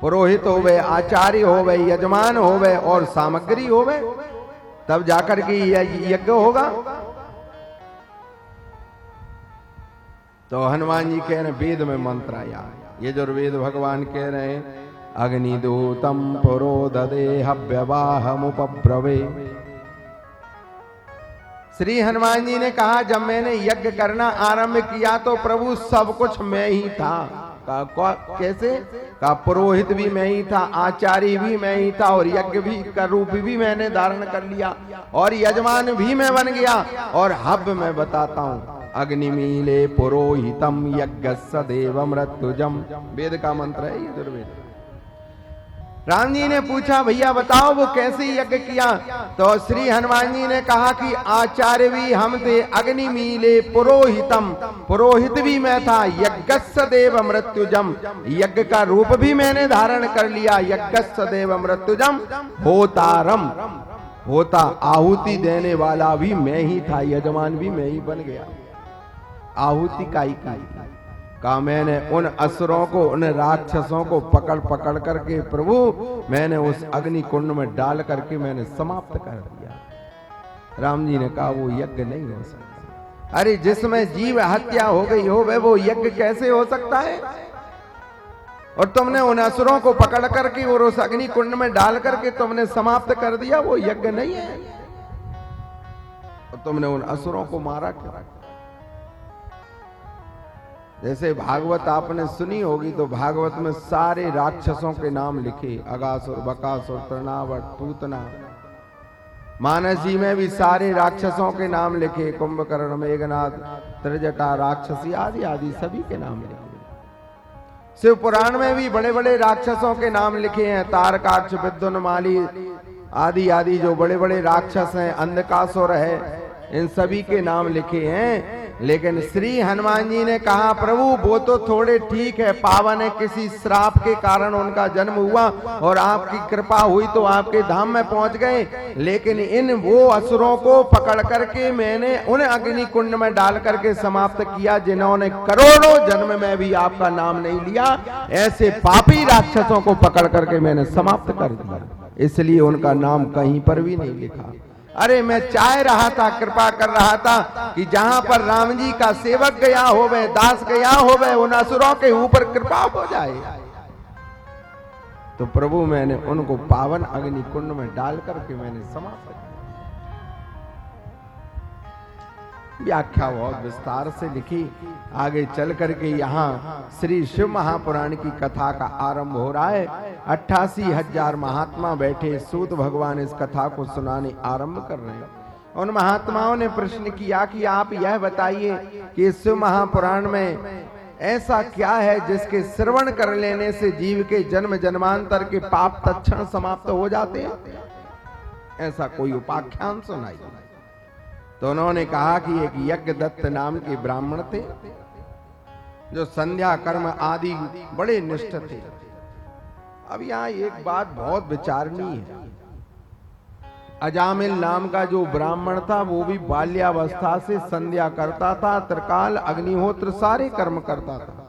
पुरोहित हो गए, आचार्य हो गए, यजमान हो गए और सामग्री हो गए, तब जाकर के यज्ञ होगा। तो हनुमान जी कह रहे वेद में मंत्र आया, ये जो वेद भगवान कह रहे हैं अग्निदूतम पुरोददे हव्यवाहमुपब्रवे। श्री हनुमान जी ने कहा जब मैंने यज्ञ करना आरंभ किया तो प्रभु सब कुछ मैं ही था। कैसे? का पुरोहित भी मैं ही था, आचार्य भी मैं ही था और यज्ञ भी का रूप भी मैंने धारण कर लिया और यजमान भी मैं बन गया। और हव्य मैं बताता हूं, अग्निमीले पुरोहितम यज्ञस्य देव मृत्युजम, वेद का मंत्र है ये दुर्वेद। राम जी ने पूछा भैया बताओ वो कैसे यज्ञ किया? तो श्री हनुमान जी ने कहा कि आचार्य भी हम थे, अग्निमीले पुरोहितम, पुरोहित भी मैं था, यज्ञस्य देव मृत्युजम, यज्ञ का रूप भी मैंने धारण कर लिया, यज्ञस्य देव मृत्युजम, होतारम, होता आहुति देने वाला भी मैं ही था, यजमान भी मैं ही बन गया। आहुति काई का मैंने उन असुरों को, उन राक्षसों को पकड़ पकड़ करके प्रभु मैंने उस अग्नि कुंड में डाल करके मैंने समाप्त कर दिया। राम जी ने कहा वो यज्ञ नहीं हो सकता। अरे जिसमें जीव हत्या हो गई हो वह वो यज्ञ कैसे हो सकता है? और तुमने उन असुरों को पकड़ करके और उस अग्नि कुंड में डाल करके तुमने समाप्त कर दिया, वो यज्ञ नहीं है। और तुमने उन असुरों को मारा क्यों? जैसे भागवत आपने सुनी होगी तो भागवत में सारे राक्षसों के नाम लिखे, अगासुर, बकासुर, तृणावर्त, पूतना। मानसी में भी सारे राक्षसों के नाम लिखे, कुंभकर्ण, मेघनाद, त्रिजटा, राक्षसी आदि आदि सभी के नाम लिखे। शिव पुराण में भी बड़े बड़े राक्षसों के नाम लिखे हैं, तारकाक्ष, विद्युन्माली आदि आदि जो बड़े बड़े राक्षस हैं, अंधकासुर है, इन सभी के नाम लिखे हैं। लेकिन श्री हनुमान जी ने कहा प्रभु वो तो थोड़े ठीक है, पावन है, किसी श्राप के कारण उनका जन्म हुआ और आपकी कृपा हुई तो आपके धाम में पहुंच गए। लेकिन इन वो असुरों को पकड़ करके मैंने उन अग्नि कुंड में डाल करके समाप्त किया जिन्होंने करोड़ों जन्म में भी आपका नाम नहीं लिया। ऐसे पापी राक्षसों को पकड़ करके मैंने समाप्त कर दिया, इसलिए उनका नाम कहीं पर भी नहीं लिखा। अरे मैं चाह रहा था, कृपा कर रहा था कि जहां पर राम जी का सेवक गया होवे, दास गया होवे, उन असुरों के ऊपर कृपा हो जाए। तो प्रभु मैंने उनको पावन अग्नि कुंड में डाल करके मैंने समाप्त किया। व्याख्या बहुत विस्तार से लिखी। आगे चल करके यहाँ श्री शिव महापुराण की कथा का आरंभ हो रहा है। 88,000 महात्मा बैठे, सूत भगवान इस कथा को सुनाने आरंभ कर रहे हैं। उन महात्माओं ने प्रश्न किया कि आप यह बताइए कि शिव महापुराण में ऐसा क्या है जिसके श्रवण कर लेने से जीव के जन्म जन्मांतर के पाप तत्क्षण समाप्त हो जाते हैं? ऐसा कोई उपाख्यान सुनाइए। तो उन्होंने कहा कि एक यज्ञदत्त नाम के ब्राह्मण थे जो संध्या कर्म आदि बड़े निष्ठ थे। अब यहाँ एक बात बहुत विचारणीय है। अजामिल नाम का जो ब्राह्मण था वो भी बाल्यावस्था से संध्या करता था, त्रिकाल अग्निहोत्र सारे कर्म करता था।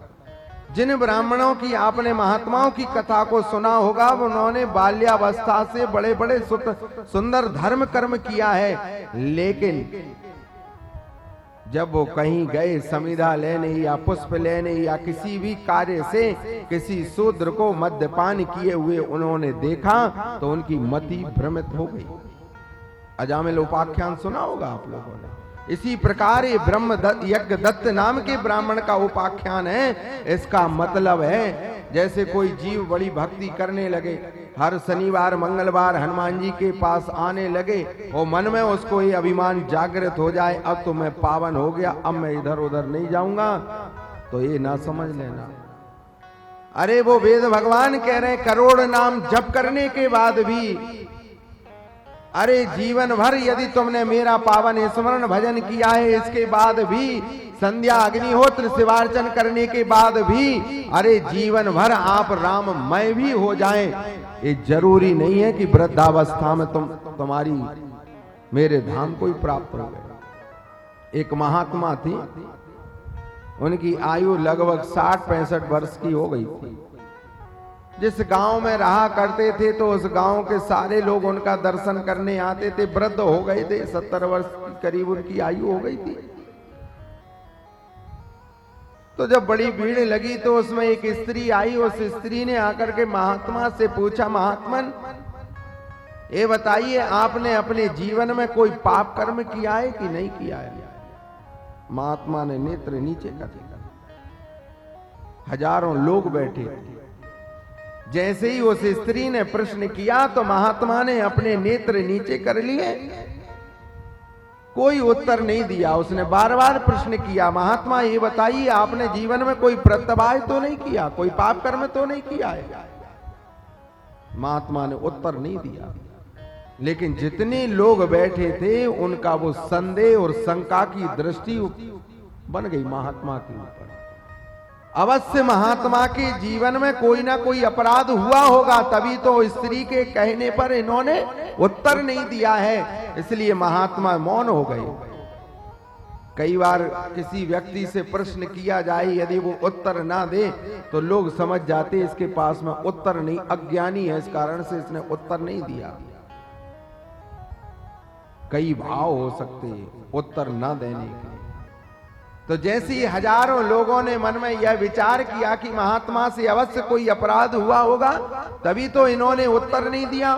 जिन ब्राह्मणों की आपने महात्माओं की कथा को सुना होगा, उन्होंने बाल्यावस्था से बड़े बड़े सुंदर धर्म कर्म किया है, लेकिन जब वो कहीं गए समिधा लेने या पुष्प लेने या किसी भी कार्य से किसी शूद्र को मद्यपान किए हुए उन्होंने देखा तो उनकी मति भ्रमित हो गई। अजामिल उपाख्यान सुना होगा आप लोगों ने। इसी प्रकार ये यज्ञदत्त नाम के ब्राह्मण का उपाख्यान है। इसका मतलब है जैसे कोई जीव बड़ी भक्ति करने लगे, हर शनिवार मंगलवार हनुमान जी के पास आने लगे और मन में उसको ये अभिमान जागृत हो जाए, अब तो मैं पावन हो गया, अब मैं इधर उधर नहीं जाऊंगा, तो ये ना समझ लेना। अरे वो वेद भगवान कह रहे करोड़ नाम जप करने के बाद भी, अरे जीवन भर यदि तुमने मेरा पावन स्मरण भजन किया है, इसके बाद भी संध्या अग्निहोत्र शिवार्चन करने के बाद भी, अरे जीवन भर आप राममय भी हो जाएं, ये जरूरी नहीं है कि वृद्धावस्था में तुम्हारी मेरे धाम को ही प्राप्त हो गए। एक महात्मा थी, उनकी आयु लगभग 60-65 वर्ष की हो गई थी। जिस गांव में रहा करते थे तो उस गांव के सारे लोग उनका दर्शन करने आते थे। वृद्ध हो गए थे, 70 वर्ष की करीब उनकी आयु हो गई थी। तो जब बड़ी भीड़ लगी तो उसमें एक स्त्री आई। उस स्त्री ने आकर के महात्मा से पूछा, महात्मन ये बताइए आपने अपने जीवन में कोई पाप कर्म किया है कि नहीं किया है? महात्मा ने नेत्र नीचे कर दिया। हजारों लोग बैठे थे। जैसे ही उस स्त्री ने प्रश्न किया तो महात्मा ने अपने नेत्र नीचे कर लिए, कोई उत्तर नहीं दिया। उसने बार बार प्रश्न किया, महात्मा ये बताइए आपने जीवन में कोई प्रत्यवाय तो नहीं किया, कोई पाप कर्म तो नहीं किया है? महात्मा ने उत्तर नहीं दिया। लेकिन जितने लोग बैठे थे उनका वो संदेह और शंका की दृष्टि बन गई महात्मा के ऊपर। अवश्य महात्मा के जीवन में कोई ना कोई अपराध हुआ होगा, तभी तो स्त्री के कहने पर इन्होंने उत्तर नहीं दिया है, इसलिए महात्मा मौन हो गए। कई बार किसी व्यक्ति से प्रश्न किया जाए, यदि वो उत्तर ना दे तो लोग समझ जाते इसके पास में उत्तर नहीं, अज्ञानी है, इस कारण से इसने उत्तर नहीं दिया। कई भाव हो सकते उत्तर ना देने के। तो जैसे ही हजारों लोगों ने मन में यह विचार किया कि महात्मा से अवश्य कोई अपराध हुआ होगा, तभी तो इन्होंने उत्तर नहीं दिया,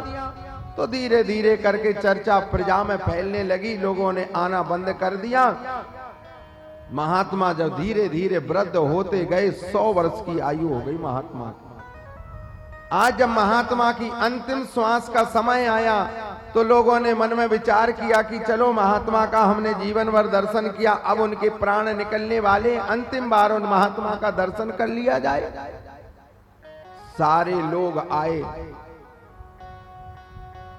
तो धीरे धीरे करके चर्चा प्रजा में फैलने लगी। लोगों ने आना बंद कर दिया। महात्मा जब धीरे धीरे वृद्ध होते गए, 100 वर्ष की आयु हो गई महात्मा की। आज जब महात्मा की अंतिम श्वास का समय आया तो लोगों ने मन में विचार किया कि चलो महात्मा का हमने जीवन भर दर्शन किया, अब उनके प्राण निकलने वाले, अंतिम बार उन महात्मा का दर्शन कर लिया जाए। सारे लोग आए,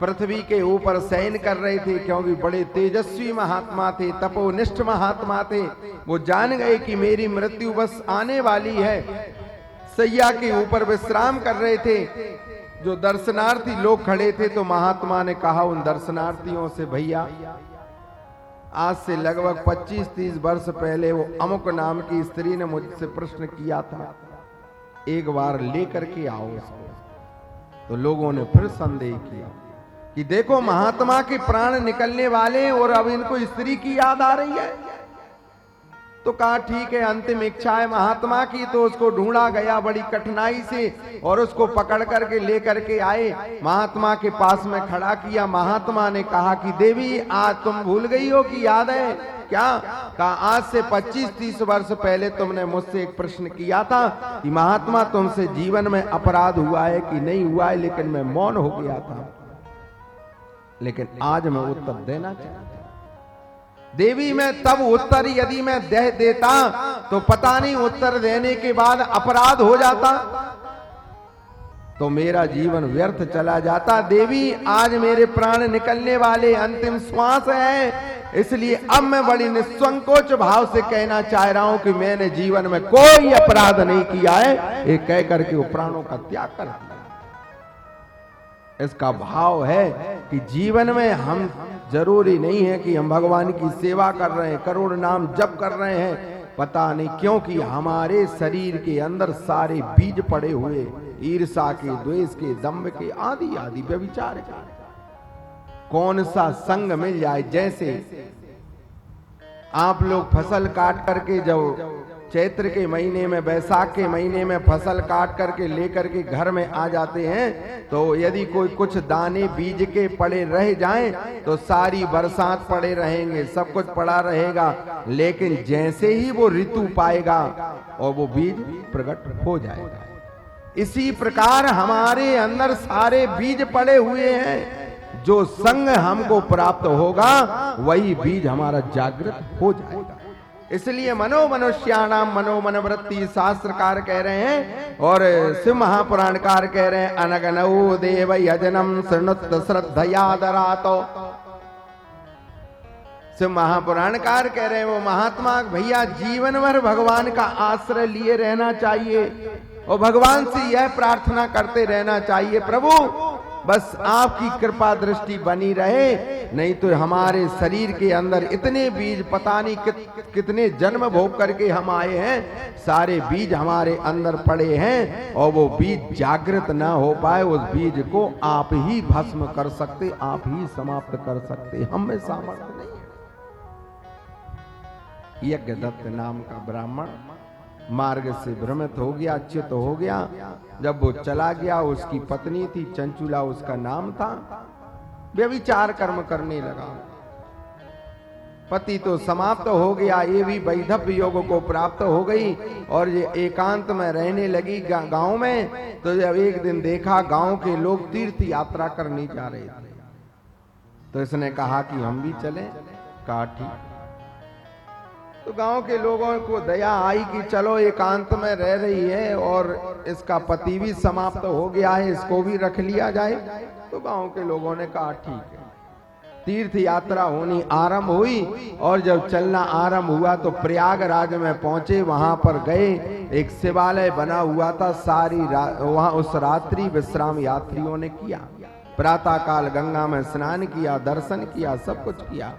पृथ्वी के ऊपर शयन कर रहे थे, क्योंकि बड़े तेजस्वी महात्मा थे, तपोनिष्ठ महात्मा थे। वो जान गए कि मेरी मृत्यु बस आने वाली है। सैया के ऊपर विश्राम कर रहे थे। जो दर्शनार्थी लोग खड़े थे, तो महात्मा ने कहा उन दर्शनार्थियों से, भैया आज से लगभग 25-30 वर्ष पहले वो अमुक नाम की स्त्री ने मुझसे प्रश्न किया था, एक बार लेकर के आओ उसको। तो लोगों ने फिर संदेह किया कि देखो महात्मा के प्राण निकलने वाले और अब इनको स्त्री की याद आ रही है। तो कहा ठीक है, अंतिम इच्छा है महात्मा की। तो उसको ढूंढा गया बड़ी कठिनाई से और उसको पकड़ करके लेकर के आए, महात्मा के पास में खड़ा किया। महात्मा ने कहा कि देवी आज तुम भूल गई हो कि याद है क्या? कहा आज से 25-30 वर्ष पहले तुमने मुझसे एक प्रश्न किया था कि महात्मा तुमसे जीवन में अपराध हुआ है कि नहीं हुआ है, लेकिन मैं मौन हो गया था, लेकिन आज मैं उत्तर देना चाहता। देवी मैं तब उत्तर यदि मैं दे देता तो पता नहीं उत्तर देने के बाद अपराध हो जाता तो मेरा जीवन व्यर्थ चला जाता। देवी आज मेरे प्राण निकलने वाले, अंतिम श्वास है, इसलिए अब मैं बड़ी निसंकोच भाव से कहना चाह रहा हूं कि मैंने जीवन में कोई अपराध नहीं किया है। ये कह करके वो प्राणों का त्याग कर दिया। इसका भाव है कि जीवन में हम जरूरी नहीं है कि हम भगवान की सेवा कर रहे हैं, करोड़ नाम जप कर रहे हैं, पता नहीं क्योंकि हमारे शरीर के अंदर सारे बीज पड़े हुए, ईर्ष्या के, द्वेष के, दंभ के, आदि आदि व्यभिचार के। कौन सा संग मिल जाए। जैसे आप लोग फसल काट करके जब चैत्र के महीने में, बैसाख के महीने में फसल काट करके लेकर के घर में आ जाते हैं, तो यदि कोई कुछ दाने बीज के पड़े रह जाएं तो सारी बरसात पड़े रहेंगे, सब कुछ पड़ा रहेगा, लेकिन जैसे ही वो ऋतु पाएगा और वो बीज प्रकट हो जाएगा। इसी प्रकार हमारे अंदर सारे बीज पड़े हुए हैं। जो संग हमको प्राप्त होगा वही बीज हमारा जागृत हो जाएगा। इसलिए मनो मनुष्याणाम मनो मनोवृत्ति शास्त्रकार कह रहे हैं और शिव महापुराणकार कह रहे हैं, अनगनौ देव यजनम शृणुत श्रद्धयादरातो। शिव महापुराणकार कह रहे हैं वो महात्मा भैया जीवन भर भगवान का आश्रय लिए रहना चाहिए और भगवान से यह प्रार्थना करते रहना चाहिए, प्रभु बस आपकी कृपा दृष्टि बनी रहे, नहीं तो हमारे शरीर के अंदर इतने बीज पता नहीं कितने जन्म भोग करके हम आए हैं, सारे बीज हमारे अंदर पड़े हैं और वो बीज जागृत ना हो पाए, उस बीज को आप ही भस्म कर सकते, आप ही समाप्त कर सकते, हम में सामर्थ्य नहीं है। यज्ञदत्त नाम का ब्राह्मण मार्ग से भ्रमित हो गया, च्युत हो गया। जब वो चला गया, उसकी पत्नी थी चंचुला उसका नाम था, व्यभिचार कर्म करने लगा। पति तो समाप्त हो गया, ये भी वैधव्य योग को प्राप्त हो गई और ये एकांत में रहने लगी गांव में। तो जब एक दिन देखा गांव के लोग तीर्थ यात्रा करने जा रहे थे, तो इसने कहा कि हम भी चलें। कहा ठीक। तो गांव के लोगों को दया आई कि चलो एकांत में रह रही है और इसका पति भी समाप्त हो गया है, इसको भी रख लिया जाए। तो गांव के लोगों ने कहा ठीक है। तीर्थ यात्रा होनी आरंभ हुई और जब चलना आरंभ हुआ तो प्रयागराज में पहुंचे, वहां पर गए, एक शिवालय बना हुआ था। सारी वहां उस रात्रि विश्राम यात्रियों ने किया। प्रातः काल गंगा में स्नान किया, दर्शन किया, सब कुछ किया।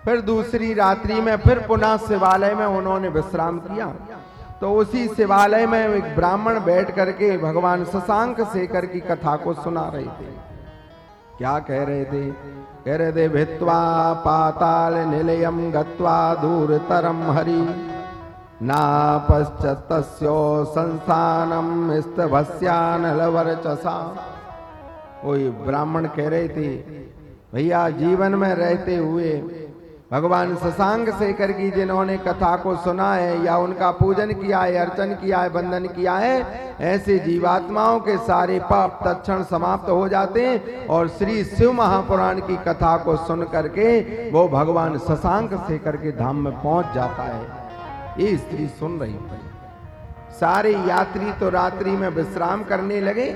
फिर दूसरी रात्रि में फिर पुनः शिवालय में उन्होंने विश्राम किया। तो उसी शिवालय में एक ब्राह्मण बैठ करके भगवान शशांक शेखर की कथा को सुना रहे थे। क्या कह रहे थे? कह रहे थे भित्वा पाताल निलयम गत्वा दूरतरम हरि ना पश्चतस्यो संस्थानम स्तभस्यानलवर्चसा। वही ब्राह्मण कह रहे थे भैया जीवन में रहते हुए भगवान शशांक शेखर की जिन्होंने कथा को सुना है या उनका पूजन किया है, अर्चन किया है, वंदन किया है, ऐसे जीवात्माओं के सारे पाप तत्क्षण समाप्त हो जाते हैं और श्री शिव महापुराण की कथा को सुन करके वो भगवान शशांक शेखर के धाम में पहुंच जाता है। ये स्त्री सुन रही थी। सारे यात्री तो रात्रि में विश्राम करने लगे।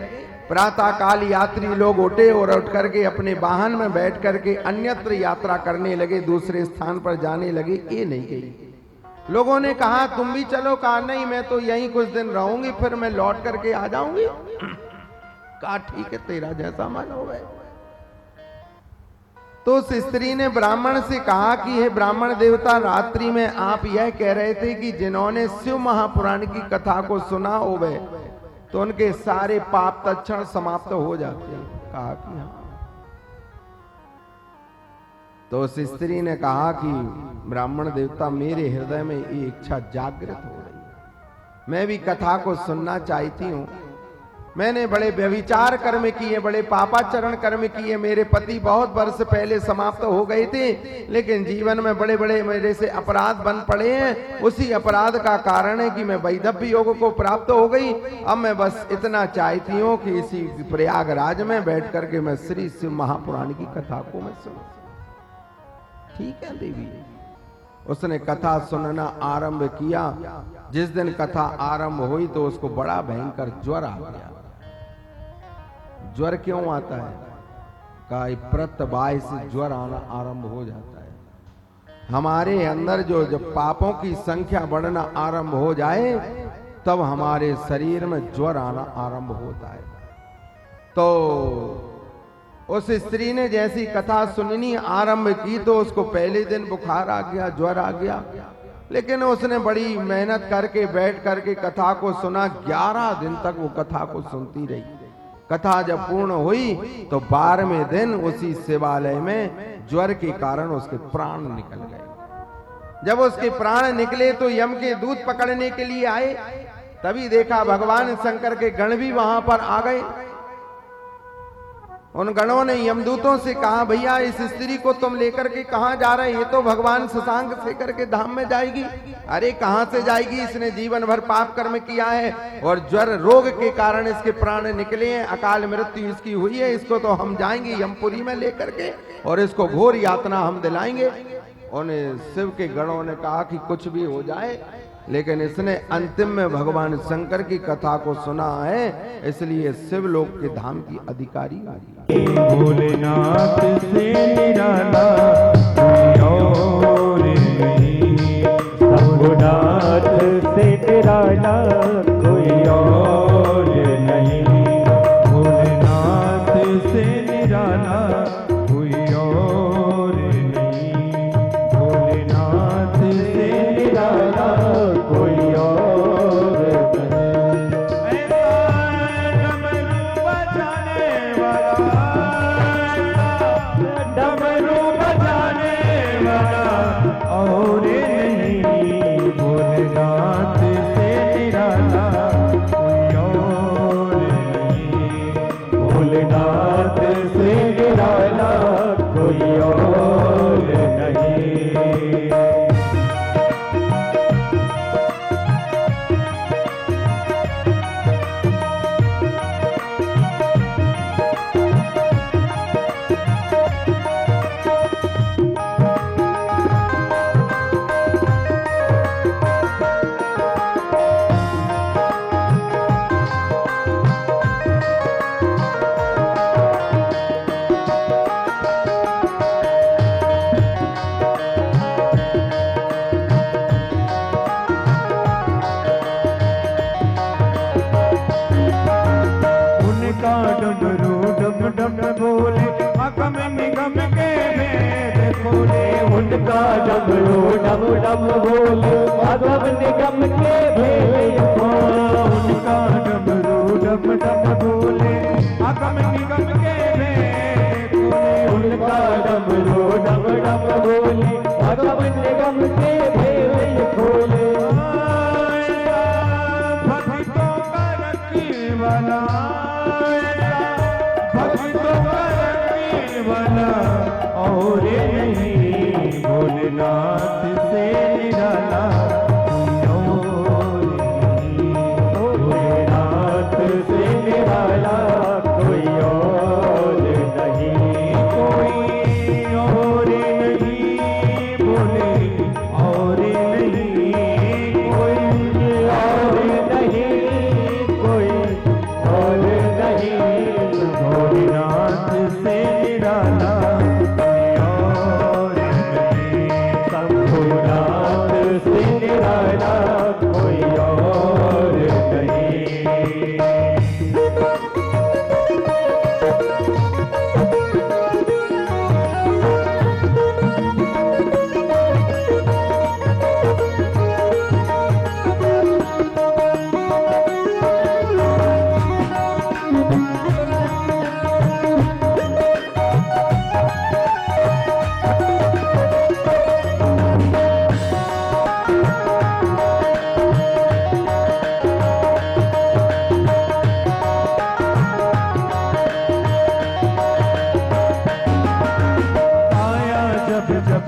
प्रातः काल यात्री लोग उठे और उठ करके अपने वाहन में बैठ करके अन्यत्र यात्रा करने लगे, दूसरे स्थान पर जाने लगे। ये नहीं गई। लोगों ने कहा तुम भी चलो। कहा नहीं, मैं तो यहीं कुछ दिन रहूंगी, फिर मैं लौट करके आ जाऊंगी। कहा ठीक है, तेरा जैसा मन हो गए। तो उस स्त्री ने ब्राह्मण से कहा कि हे ब्राह्मण देवता, रात्रि में आप यह कह रहे थे कि जिन्होंने शिव महापुराण की कथा को सुना होवे तो उनके सारे पाप तत्क्षण समाप्त हो जाते हैं। कहा कि हाँ। तो उस स्त्री ने कहा कि ब्राह्मण देवता, मेरे हृदय में ये इच्छा जागृत हो रही है, मैं भी कथा को सुनना चाहती हूं। मैंने बड़े व्यभिचार कर्म किए, बड़े पापाचरण कर्म किए, मेरे पति बहुत वर्ष पहले समाप्त हो गए थे, लेकिन जीवन में बड़े बड़े मेरे से अपराध बन पड़े हैं। उसी अपराध का कारण है कि मैं वैधव्य योग को प्राप्त हो गई। अब मैं बस इतना चाहती हूँ कि इसी प्रयागराज में बैठ करके मैं श्री शिव महापुराण की कथा को मैं सुनूं। ठीक है देवी। उसने कथा सुनना आरंभ किया। जिस दिन कथा आरंभ हुई तो उसको बड़ा भयंकर ज्वर आ गया। ज्वर क्यों आता है? का प्रत्यवाय से ज्वर आना आरंभ हो जाता है। हमारे अंदर जो जब पापों की संख्या बढ़ना आरंभ हो जाए तब हमारे शरीर में ज्वर आना आरंभ होता है। तो उस स्त्री ने जैसी कथा सुननी आरंभ की तो उसको पहले दिन बुखार आ गया, ज्वर आ गया, लेकिन उसने बड़ी मेहनत करके बैठ करके कथा को सुना। 11 दिन तक वो कथा को सुनती रही। कथा जब पूर्ण हुई तो 12वें दिन उसी शिवालय में ज्वर के कारण उसके प्राण निकल गए। जब उसके प्राण निकले तो यम के दूत पकड़ने के लिए आए। तभी देखा भगवान शंकर के गण भी वहां पर आ गए। उन गणों ने यमदूतों से कहा, भैया इस स्त्री को तुम लेकर के कहां जा रहे हैं? ये तो भगवान शशांक शेखर के धाम में जाएगी। अरे कहां से जाएगी? इसने जीवन भर पाप कर्म किया है और ज्वर रोग के कारण इसके प्राण निकले हैं, अकाल मृत्यु इसकी हुई है। इसको तो हम जाएंगे यमपुरी में लेकर के और इसको घोर यातना हम दिलाएंगे। उन्हें शिव के गणों ने कहा कि कुछ भी हो जाए, लेकिन इसने अंतिम में भगवान शंकर की कथा को सुना है, इसलिए शिवलोक के धाम की अधिकारी हुई। भोलेनाथ से निराला कोई और नहीं, शंभुनाथ से निराला कोई और नहीं, भोलेनाथ से निराला कोई और नहीं, भोलेनाथ से निराला कोई और नहीं। डमरू बजाने वाला और नहीं, भोलेनाथ से निराला कोई और नहीं, भोलेनाथ से निराला कोई और नहीं। डमरू डम डम बोले अगम निगम के भेद खोले, उनका डमरू डम डम बोले अगम निगम के भेद खोले, उनका डमरू डम डम बोले अगम निगम के भेद खोले, उनका डमरू डम डम बोले अगम निगम के भेद खोले। भक्तों का रखवाला और नहीं, भोलेनाथ से निराला कोई और नहीं, भोलेनाथ से निराला कोई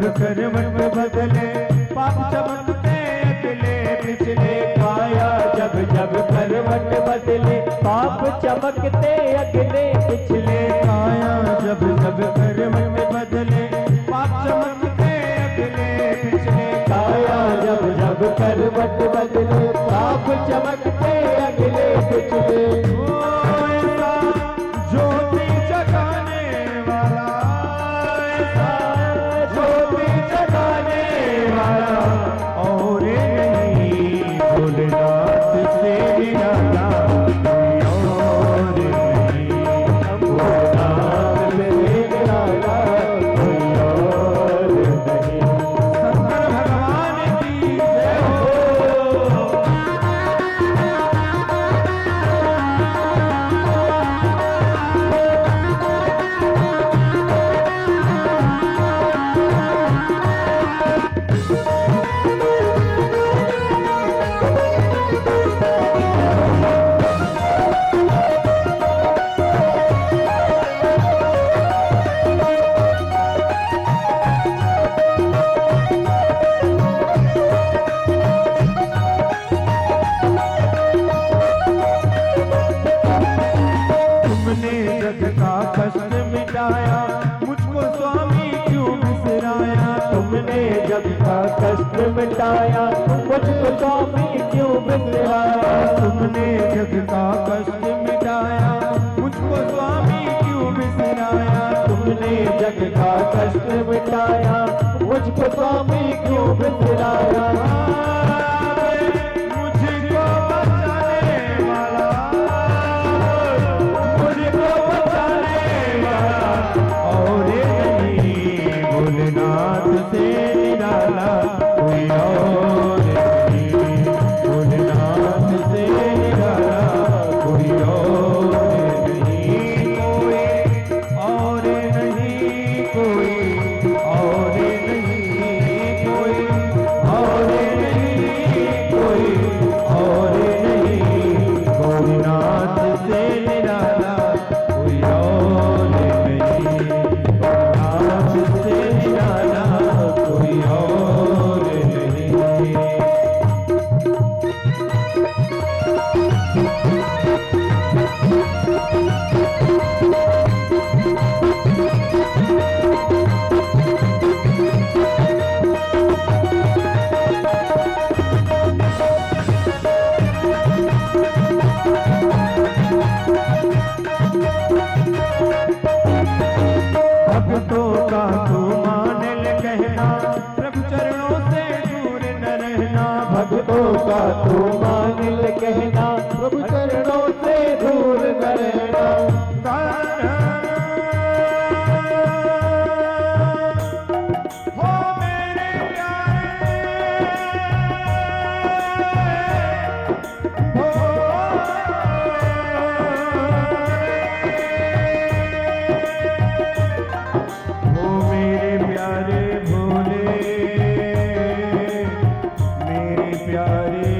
करवट बदले पाप चमकते अगले पिछले काया जब जब करवट बदले पाप चमकते अगले पिछले काया जब जब करवट बदले पाप चमकते अगले पिछले काया जब जब करवट बदले पाप चमकते अगले पिछले ऐसा ज्योति जगाने वाला ऐसा ज्योति जगाने वाला और नहीं भोलेनाथ से निराला और नहीं भोलेनाथ से निराला और नहीं। शंकर भगवान की जय हो। तुमने जग का कष्ट मिटाया मुझको स्वामी क्यों बिसराया। तुमने जग का कष्ट मिटाया मुझको स्वामी क्यों बिसराया। तुमने जग का कष्ट मिटाया मुझको स्वामी क्यों बिसराया। तुमने जग का कष्ट मिटाया मुझको स्वामी क्यों बिसराया। मुझको बचाने वाला मुझको बचाने वाला और नहीं भोलेनाथ से निराला कोई और नहीं भोलेनाथ से निराला कोई और नहीं कोई और नहीं कोई और नहीं कोई और नहीं भोलेनाथ से निराला कोई और नहीं भोलेनाथ से निराला कोई और नहीं। भक्तों का तू मान ले कहना प्रभु चरणों से दूर न रहना। भक्तों का तू मान ले कहना प्रभु चरणों से दूर न रहना। हो मेरे प्यारे भोले मेरे प्यारे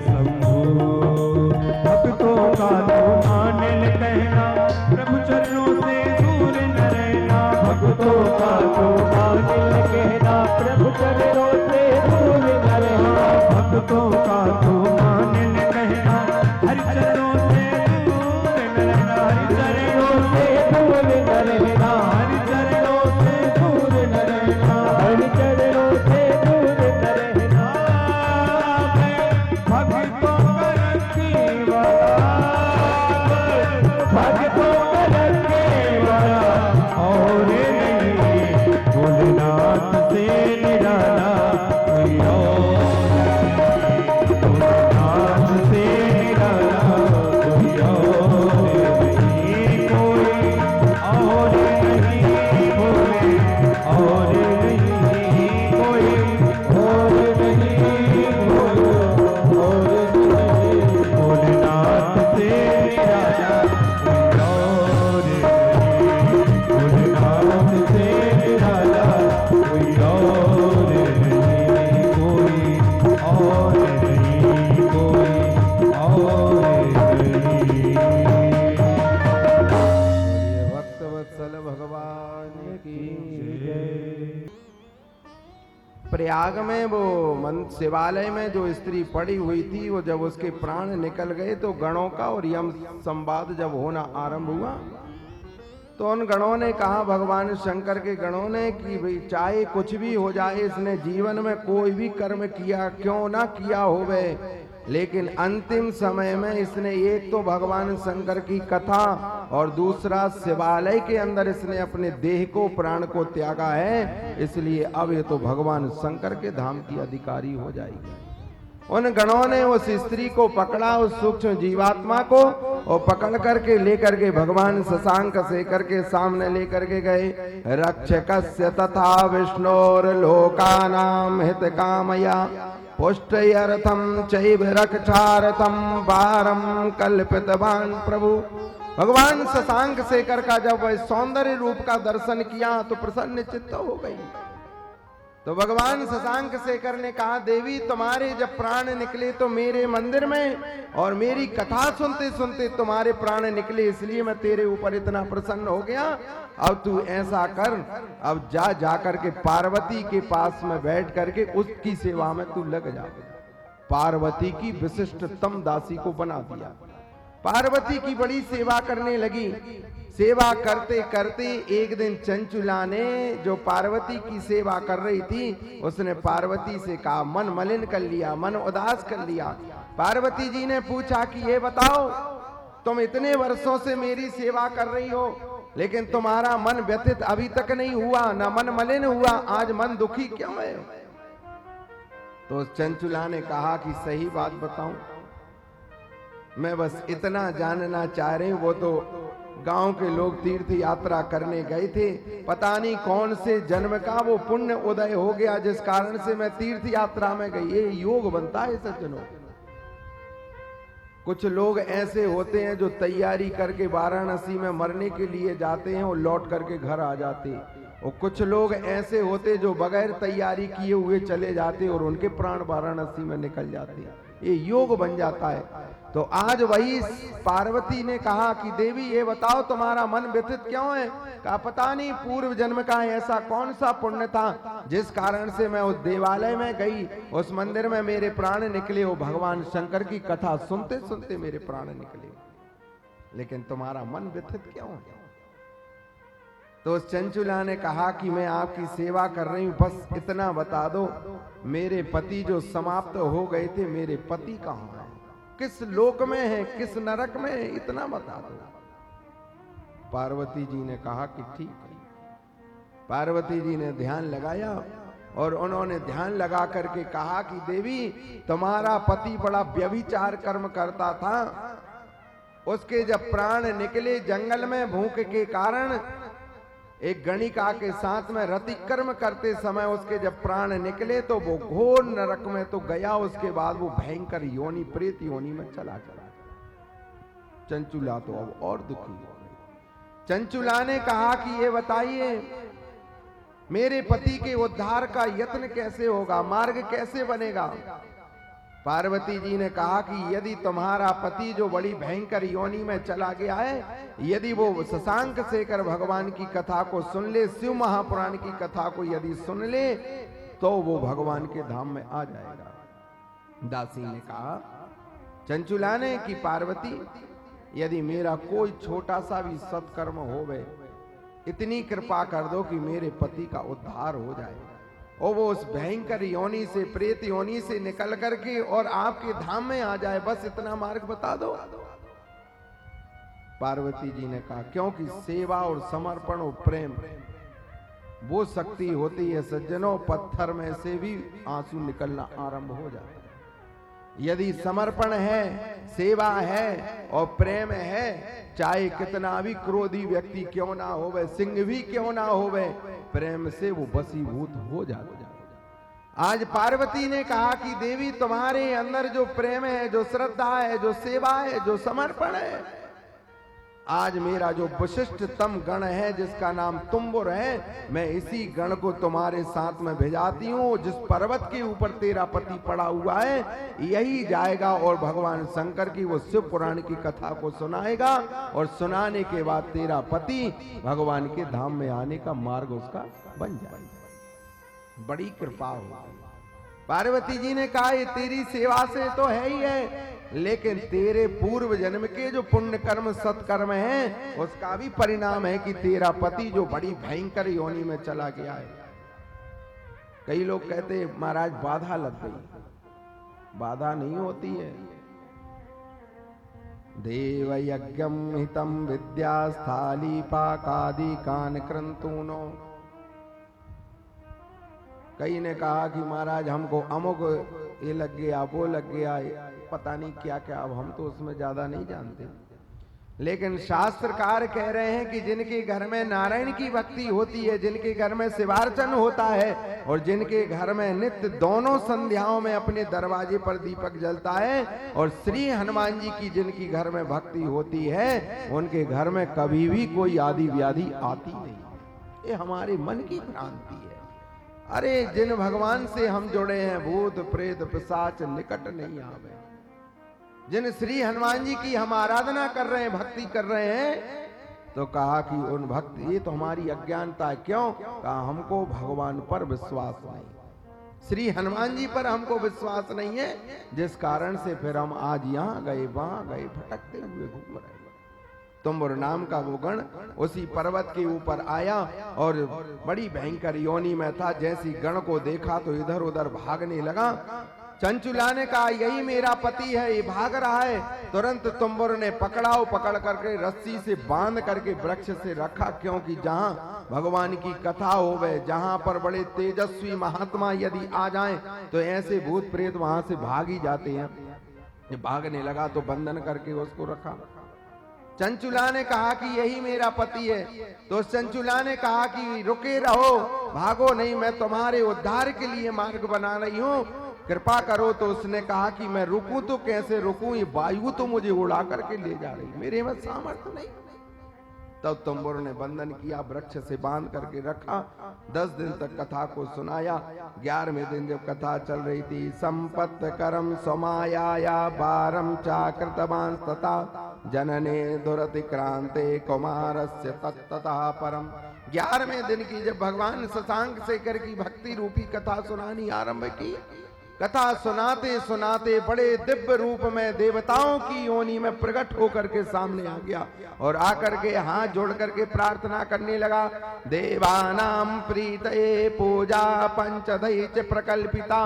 शंभू। भक्तों का तो मान ले कहना प्रभु चरणों से दूर न रहना। भक्तों का तो मान ले कहना प्रभु चरणों से दूर न रहना। भक्तों का तो मान ले कहना प्रयाग में वो शिवालय में जो स्त्री पड़ी हुई थी, वो जब उसके प्राण निकल गए तो गणों का और यम संवाद जब होना आरंभ हुआ तो उन गणों ने कहा, भगवान शंकर के गणों ने, कि भाई चाहे कुछ भी हो जाए, इसने जीवन में कोई भी कर्म किया क्यों ना किया होवे, लेकिन अंतिम समय में इसने एक तो भगवान शंकर की कथा और दूसरा शिवालय के अंदर इसने अपने देह को, प्राण को त्यागा है, इसलिए अब ये तो भगवान शंकर के धाम की अधिकारी हो जाएगी। उन गणों ने उस स्त्री को पकड़ा, उस सूक्ष्म जीवात्मा को, और पकड़ करके लेकर के भगवान शशांक शेखर के सामने लेकर के गए। रक्षकस्य तथा विष्णोर लोकानां हित कामया पुष्टयर्थम चैव रक्षार्थम वारम कल्पितवान प्रभु। भगवान शशांक शेखर का जब वह सौंदर्य रूप का दर्शन किया तो प्रसन्न चित्त हो गई। तो भगवान शशांक शेखर ने कहा, देवी तुम्हारे जब प्राण निकले तो मेरे मंदिर में और मेरी कथा सुनते सुनते तुम्हारे प्राण निकले, इसलिए मैं तेरे ऊपर इतना प्रसन्न हो गया। अब तू ऐसा कर, अब जा करके पार्वती के पास में बैठ करके उसकी सेवा में तू लग जा। पार्वती की विशिष्टतम दासी को बना दिया। पार्वती की बड़ी सेवा करने लगी। सेवा करते करते एक दिन चंचुला ने, जो पार्वती की सेवा कर रही थी, उसने पार्वती से कहा, मन मलिन कर लिया, मन उदास कर लिया। पार्वती जी ने पूछा कि ये बताओ, तुम इतने वर्षों से मेरी सेवा कर रही हो, लेकिन तुम्हारा मन व्यथित अभी तक नहीं हुआ, ना मन मलिन हुआ, आज मन दुखी क्यों है? तो चंचुला ने कहा कि सही बात बताऊं, मैं बस इतना जानना चाह रही हूं, वो तो गांव के लोग तीर्थ यात्रा करने गए थे, पता नहीं कौन से जन्म का वो पुण्य उदय हो गया जिस कारण से मैं तीर्थ यात्रा में गई। ये योग बनता है सज्जनों। कुछ लोग ऐसे होते हैं जो तैयारी करके वाराणसी में मरने के लिए जाते हैं और लौट करके घर आ जाते, और कुछ लोग ऐसे होते जो बगैर तैयारी किए हुए चले जाते और उनके प्राण वाराणसी में निकल जाते। ये योग बन जाता है। तो आज वही पार्वती ने कहा कि देवी ये बताओ तुम्हारा मन व्यथित क्यों है? कहा पता नहीं पूर्व जन्म का ऐसा कौन सा पुण्य था जिस कारण से मैं उस देवालय में गई, उस मंदिर में मेरे प्राण निकले, वो भगवान शंकर की कथा सुनते सुनते मेरे प्राण निकले, लेकिन तुम्हारा मन व्यथित क्यों है? तो उस चंचुला ने कहा कि मैं आपकी सेवा कर रही हूं, बस इतना बता दो, मेरे पति जो समाप्त हो गए थे, मेरे पति कहां हैं, किस लोक में है, किस नरक में है, इतना बता दो। पार्वती जी ने कहा कि ठीक है। पार्वती जी ने ध्यान लगाया और उन्होंने ध्यान लगा करके कहा कि देवी तुम्हारा पति बड़ा व्यभिचार कर्म करता था, उसके जब प्राण निकले जंगल में भूख के कारण, एक गणिका के साथ में रतिकर्म करते समय उसके जब प्राण निकले तो वो घोर नरक में तो गया, उसके बाद वो भयंकर योनि, प्रेत योनि में चला गया। चंचुला तो अब और दुखी हो गई। चंचुला ने कहा कि ये बताइए मेरे पति के उद्धार का यत्न कैसे होगा, मार्ग कैसे बनेगा? पार्वती जी ने कहा कि यदि तुम्हारा पति जो बड़ी भयंकर योनि में चला गया है, यदि वो शशांक शेखर भगवान की कथा को सुन ले, शिव महापुराण की कथा को यदि सुन ले, तो वो भगवान के धाम में आ जाएगा। दासी ने कहा चंचुला ने कि पार्वती यदि मेरा कोई छोटा सा भी सत्कर्म होवे, इतनी कृपा कर दो कि मेरे पति का उद्धार हो जाए और वो उस भयंकर योनि से, प्रेत योनि से निकल करके और आपके धाम में आ जाए, बस इतना मार्ग बता दो। पार्वती जी ने कहा क्योंकि सेवा और समर्पण और प्रेम वो शक्ति होती है सज्जनों, पत्थर में से भी आंसू निकलना आरंभ हो जाता है। यदि समर्पण है, सेवा है और प्रेम है, चाहे कितना भी क्रोधी व्यक्ति क्यों ना होवे, सिंह भी क्यों ना होवे, प्रेम से वो बसीभूत हो जाता है। आज पार्वती ने कहा कि देवी तुम्हारे अंदर जो प्रेम है, जो श्रद्धा है, जो सेवा है, जो समर्पण है, आज मेरा जो विशिष्टतम गण है जिसका नाम तुम्बुर है, मैं इसी गण को तुम्हारे साथ में भेजाती हूँ। जिस पर्वत के ऊपर तेरा पति पड़ा हुआ है यही जाएगा और भगवान शंकर की वो शिव पुराण की कथा को सुनाएगा और सुनाने के बाद तेरा पति भगवान के धाम में आने का मार्ग उसका बन जाएगा। बड़ी कृपा होगी। पार्वती जी ने कहा ये तेरी सेवा से तो है ही है, लेकिन तेरे पूर्व जन्म के जो पुण्य कर्म सत्कर्म हैं उसका भी परिणाम है कि तेरा पति जो बड़ी भयंकर योनि में चला गया है। कई लोग कहते महाराज बाधा लग गई, बाधा नहीं होती है। देव यज्ञम हितम विद्या स्थाली पाकादि कान क्रंतूनो। कई ने कहा कि महाराज हमको अमुक ये लग गया, वो लग गया, पता नहीं क्या क्या, अब हम तो उसमें ज्यादा नहीं जानते। लेकिन शास्त्रकार कह रहे हैं कि जिनके घर में नारायण की भक्ति होती है, जिनके घर में शिवार्चन होता है और जिनके घर में नित्य दोनों संध्याओं में अपने दरवाजे पर दीपक जलता है और श्री हनुमान जी की जिनकी घर में भक्ति होती है, उनके घर में कभी भी कोई आदि व्याधि आती नहीं। ये हमारे मन की भ्रांति है। अरे जिन भगवान से हम जुड़े हैं भूत प्रेत पिशाच निकट नहीं आवे। जिन श्री हनुमान जी की हम आराधना कर रहे हैं, भक्ति कर रहे हैं, तो कहा कि उन भक्ति, ये तो हमारी अज्ञानता है। क्यों? कहा हमको भगवान पर विश्वास नहीं, श्री हनुमान जी पर हमको विश्वास नहीं है, जिस कारण से फिर हम आज यहाँ गए वहां गए भटकते हुए घूम रहे हैं। तुम्बुर नाम का वो गण उसी पर्वत के ऊपर आया और बड़ी भयंकर योनि में था। जैसी गण को देखा तो इधर उधर भागने लगा। चंचुला ने कहा यही मेरा पति है, ये भाग रहा है। तुरंत तुम्बुर ने पकड़ करके रस्सी से बांध करके वृक्ष से रखा, क्योंकि जहां भगवान की कथा होवे, जहां पर बड़े तेजस्वी महात्मा यदि आ जाएं तो ऐसे भूत प्रेत वहां से भाग ही जाते हैं। ये भागने लगा तो बंधन करके उसको रखा। चंचुला ने कहा कि यही मेरा पति है, तो चंचुला ने कहा कि रुके रहो, भागो नहीं, मैं तुम्हारे उद्धार के लिए मार्ग बना रही हूँ, कृपा करो। तो उसने कहा कि मैं रुकूं तो कैसे रुकूं, ये वायु तो मुझे उड़ा करके ले जा रही, मेरे में सामर्थ्य नहीं। तब तुम्बुर ने बंधन किया, वृक्ष से बांध करके रखा। 10 दिन तक कथा को सुनाया। 11वें दिन जब कथा चल रही थी, संपत्त करम समाया बारम चाकृतवान तथा जनने दुरतिक्रांते कुमारस्य तत्ततः परम। 11वें दिन की जब भगवान शशांक शेखर की भक्ति रूपी कथा सुनानी आरंभ की, कथा सुनाते सुनाते बड़े दिव्य रूप में देवताओं की योनि में प्रकट होकर के सामने आ गया और आकर के हाथ जोड़ करके प्रार्थना करने लगा। देवानाम प्रीतये पूजा पंचदैच प्रकल्पिता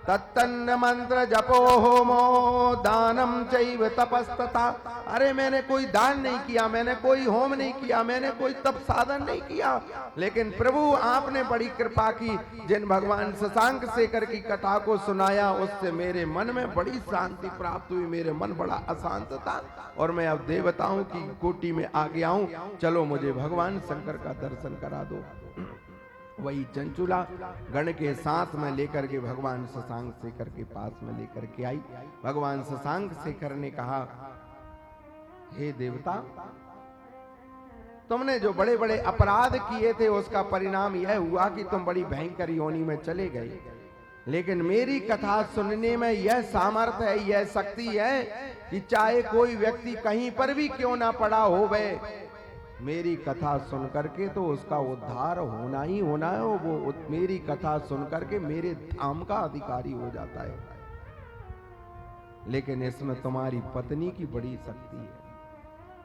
तत्तन्न मंत्र जपो होमो दानम चैव तपस्तथा। अरे मैंने कोई दान नहीं किया, मैंने कोई होम नहीं किया, मैंने कोई तप साधन नहीं किया, लेकिन प्रभु आपने बड़ी कृपा की। जिन भगवान शशांक शेखर की कथा को सुनाया उससे मेरे मन में बड़ी शांति प्राप्त हुई, मेरे मन बड़ा अशांत था और मैं अब देवताओं की कोटि में आ गया हूँ। चलो मुझे भगवान शंकर का दर्शन करा दो। वही चंचुला गण के साथ में लेकर के भगवान शशांक शेखर के पास में लेकर के आई। भगवान शशांक शेखर ने कहा, हे देवता, तुमने जो बड़े बड़े अपराध किए थे उसका परिणाम यह हुआ कि तुम बड़ी भयंकर योनि में चले गए, लेकिन मेरी कथा सुनने में यह सामर्थ्य है, यह शक्ति है कि चाहे कोई व्यक्ति कहीं पर भी क्यों ना पड़ा हो, वह मेरी कथा सुन करके तो उसका उद्धार होना ही होना है। वो मेरी कथा सुन करके मेरे धाम का अधिकारी हो जाता है। लेकिन इसमें तुम्हारी पत्नी की बड़ी शक्ति है।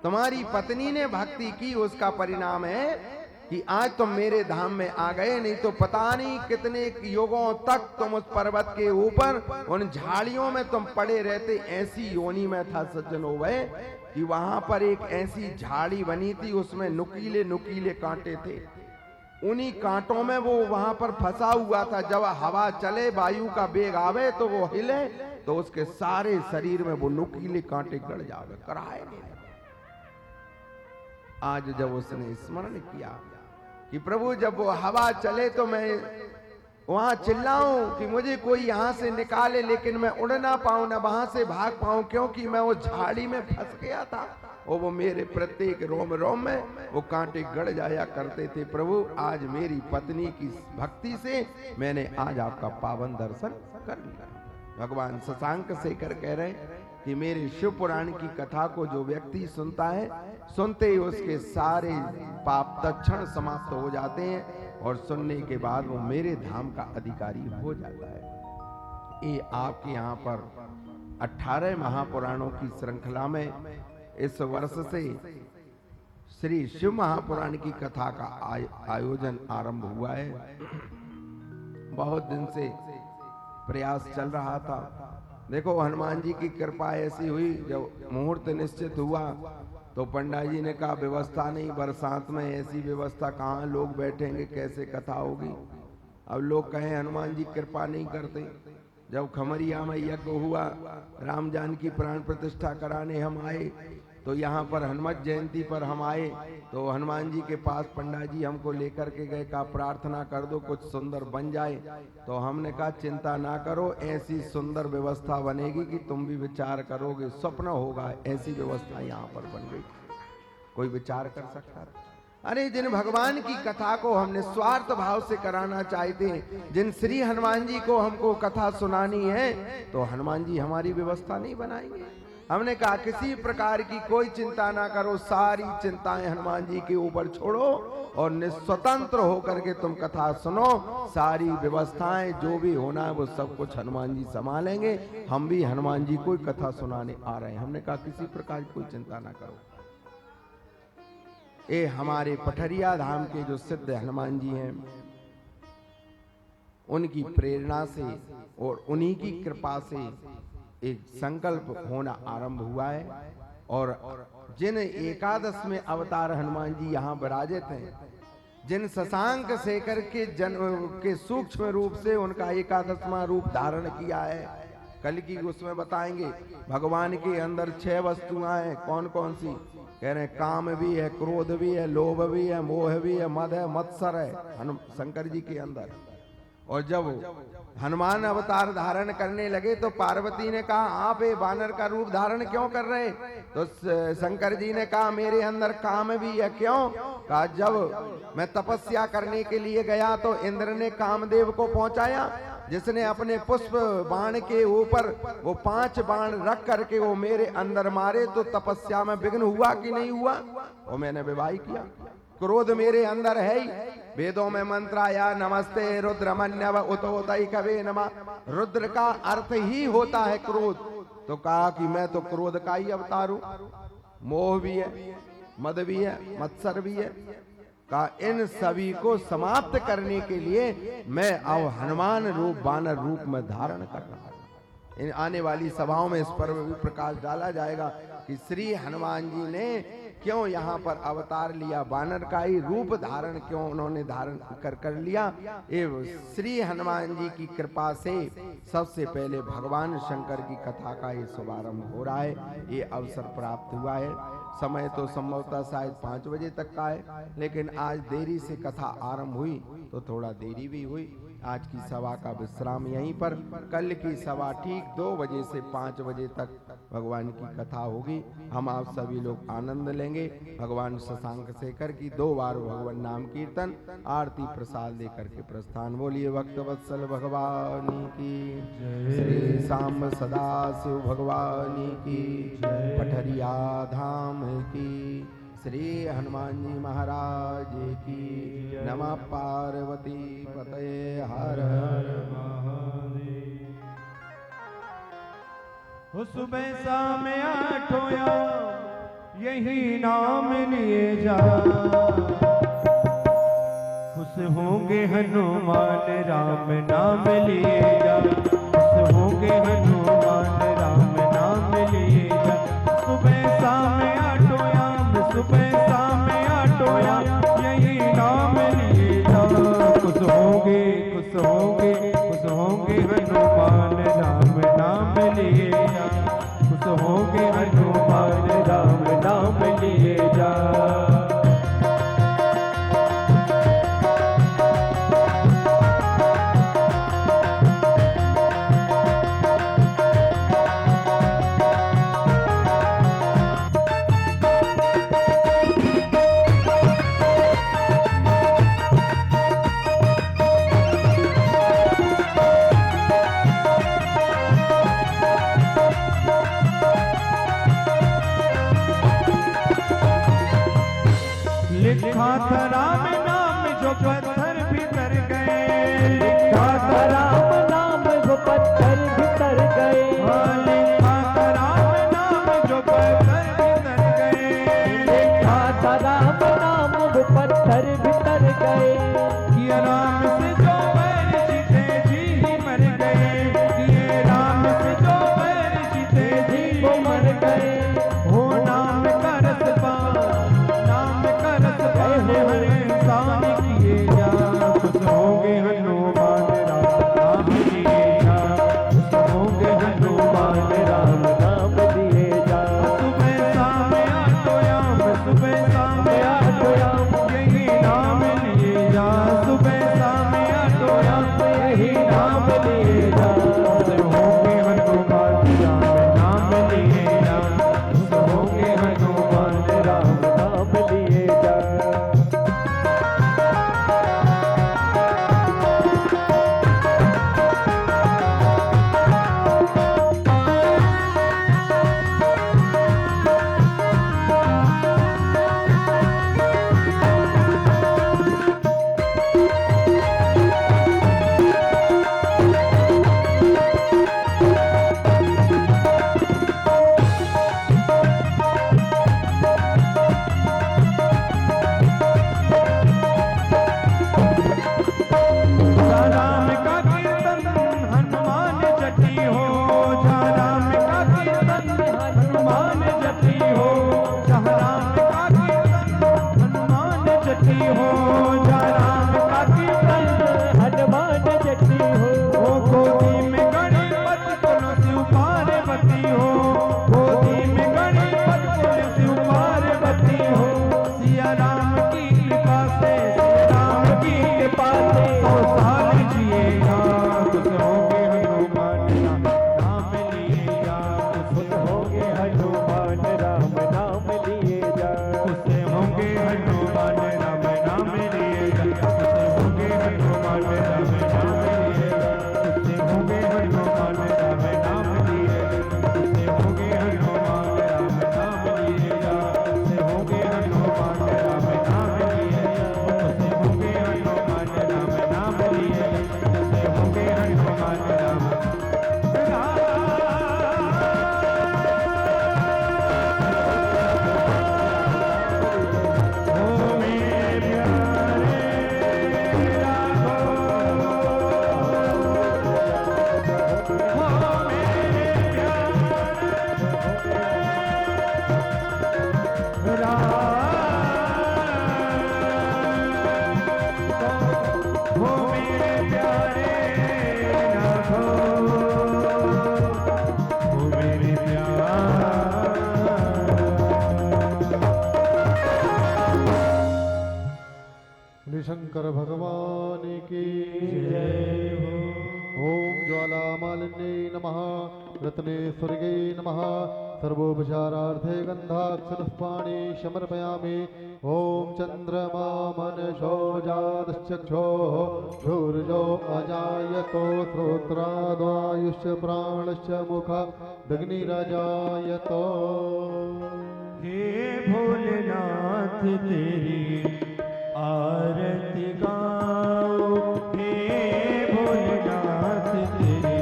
तुम्हारी पत्नी ने भक्ति की, उसका परिणाम है कि आज तुम मेरे धाम में आ गए, नहीं तो पता नहीं कितने युगों तक तुम उस पर्वत के ऊपर उन झाड़ियों में तुम पड़े रहते। ऐसी योनि में था सज्जनों वह कि वहां पर एक ऐसी झाड़ी बनी थी, उसमें नुकीले नुकीले कांटे थे। उन्हीं कांटों में वो वहां पर फंसा हुआ था। जब हवा चले, वायु का वेग आवे तो वो हिले तो उसके सारे शरीर में वो नुकीले कांटे गड़ जावे, कराए नहीं। आज जब उसने स्मरण किया कि प्रभु जब वो हवा चले तो मैं वहां चिल्लाऊं कि मुझे कोई यहां से निकाले, लेकिन मैं उड़ ना पाऊं, ना वहां से भाग पाऊं, क्योंकि मैं वो झाड़ी में फंस गया था और वो मेरे प्रत्येक रोम रोम में वो कांटे गड़ जाया करते थे। प्रभु आज मेरी पत्नी की भक्ति से मैंने आज आपका पावन दर्शन कर लिया। भगवान शशांक शेखर कह रहे कि मेरे शिव पुराण की कथा को जो व्यक्ति सुनता है, सुनते ही उसके सारे पाप तत्क्षण समाप्त हो जाते हैं और सुनने के बाद वो मेरे धाम का अधिकारी हो जाता है। ये आपके यहाँ पर 18 महापुराणों की श्रृंखला में इस वर्ष से श्री शिव महापुराण की कथा का आयोजन आरंभ हुआ है। बहुत दिन से प्रयास चल रहा था। देखो हनुमान जी की कृपा ऐसी हुई, जब मुहूर्त निश्चित हुआ तो पंडा जी ने कहा व्यवस्था नहीं, बरसात में ऐसी व्यवस्था कहाँ, लोग बैठेंगे कैसे, कथा होगी। अब लोग कहें हनुमान जी कृपा नहीं करते। जब खमरिया में यज्ञ हुआ, राम जानकी प्राण प्रतिष्ठा कराने हम आए, तो यहाँ पर हनुमत जयंती पर हम आए तो हनुमान जी के पास पंडा जी हमको लेकर के गए, कहा प्रार्थना कर दो कुछ सुंदर बन जाए। तो हमने कहा चिंता ना करो, ऐसी सुंदर व्यवस्था बनेगी कि तुम भी विचार करोगे, स्वप्न होगा, ऐसी व्यवस्था यहाँ पर बन गई। कोई विचार कर सकता था? अरे जिन भगवान की कथा को हम निस्वार्थ भाव से कराना चाहते हैं, जिन श्री हनुमान जी को हमको कथा सुनानी है, तो हनुमान जी हमारी व्यवस्था नहीं बनाएंगे। हमने कहा किसी प्रकार की कोई चिंता ना करो, सारी चिंताएं हनुमान जी के ऊपर छोड़ो और निस्वतंत्र होकर के तुम कथा सुनो। सारी व्यवस्थाएं जो भी होना है वो सब कुछ हनुमान जी संभालेंगे। हम भी हनुमान जी को कथा सुनाने आ रहे हैं। हमने कहा किसी प्रकार की कोई चिंता ना करो। ये हमारे पठरिया धाम के जो सिद्ध हनुमान जी हैं, उनकी प्रेरणा से और उन्हीं की कृपा से एक संकल्प होना आरंभ हुआ है। और जिन एकादश में अवतार हनुमान जी यहाँ विराजित हैं, जिन शशांक शेखर के जन्म के सूक्ष्म रूप से उनका एकादशवां रूप धारण किया है, कल की उसमें बताएंगे। भगवान के अंदर 6 वस्तुएं हैं। कौन कौन सी? कह रहे हैं काम भी है, क्रोध भी है, लोभ भी है, मोह भी है, मद है, मत्सर है शंकर जी के अंदर। और जब हनुमान अवतार धारण करने लगे तो पार्वती ने कहा आप ये वानर का रूप धारण क्यों कर रहे? तो शंकर जी ने कहा मेरे अंदर काम भी है। क्यों? कहा जब मैं तपस्या करने के लिए गया तो इंद्र ने कामदेव को पहुंचाया, जिसने अपने पुष्प बाण के ऊपर वो 5 बाण रख करके वो मेरे अंदर मारे, तो तपस्या में विघ्न हुआ कि नहीं हुआ? और मैंने विवाह किया। क्रोध मेरे अंदर है ही। वेदों में मंत्र आया नमस्ते रुद्रमन्यव उतोदय कवे नमः। रुद्र का अर्थ ही होता है क्रोध। तो कहा कि मैं तो क्रोध का ही अवतार हूं। मोह भी है, मद भी है, मत्सर भी है। कहा इन सभी को समाप्त करने के लिए मैं अब हनुमान रूप वानर रूप में धारण कर रहा हूं। इन आने वाली सभाओं में इस पर भी प्रकाश डाला जाएगा कि श्री हनुमान जी ने क्यों यहाँ पर अवतार लिया, वानर का ही रूप धारण क्यों उन्होंने धारण कर लिया। एवं श्री हनुमान जी की कृपा से सबसे पहले भगवान शंकर की कथा का ये शुभारंभ हो रहा है। ये अवसर प्राप्त हुआ है। समय तो संभवतः शायद 5 बजे तक का है, लेकिन आज देरी से कथा आरंभ हुई तो थोड़ा देरी भी हुई। आज की सभा का विश्राम यहीं पर। कल की सभा ठीक 2 बजे से 5 बजे तक भगवान की कथा होगी। हम आप सभी लोग आनंद लेंगे। भगवान शशांक शेखर की 2 बार भगवान नाम कीर्तन, आरती प्रसाद लेकर के प्रस्थान। बोलिए भक्तवत्सल भगवान की, श्री सांब सदा शिव भगवान की, पठरिया धाम की, श्री हनुमान जी महाराज की। नमः पार्वती पतये हर हर महादेव। सुबह शाम 8 यही नाम लिए जा, खुश होंगे हनुमान राम नाम लिए जा, खुश होंगे हनुमान राम नाम लिए जा। सुबह शाम 8 सुबह शाम 8 यही नाम लिए जा, खुश होंगे खुश होंगे खुश होंगे हनुमान राम नाम लिए जा, खुश होंगे हनुमान राम नाम लिए जा। लिखा था राम नाम जो पत्थर भी कर गए, लिखा था राम नाम जो पत्थर शंकर भगवान की जय हो। ओम ज्वालामालिन्ये नमः रत्नेश्वर्यै नमः सर्वोपचारार्थे गन्धाक्षरपुष्पाणि समर्पयामि। ओम चंद्रमा मनसो जातश्चक्षुः सूर्यो अजायतो श्रोत्राद्वायुश्च प्राणश्च मुखादग्निरजायतो। हे भोलेनाथ तेरी आरती गाओ, हे भोलेनाथ तेरी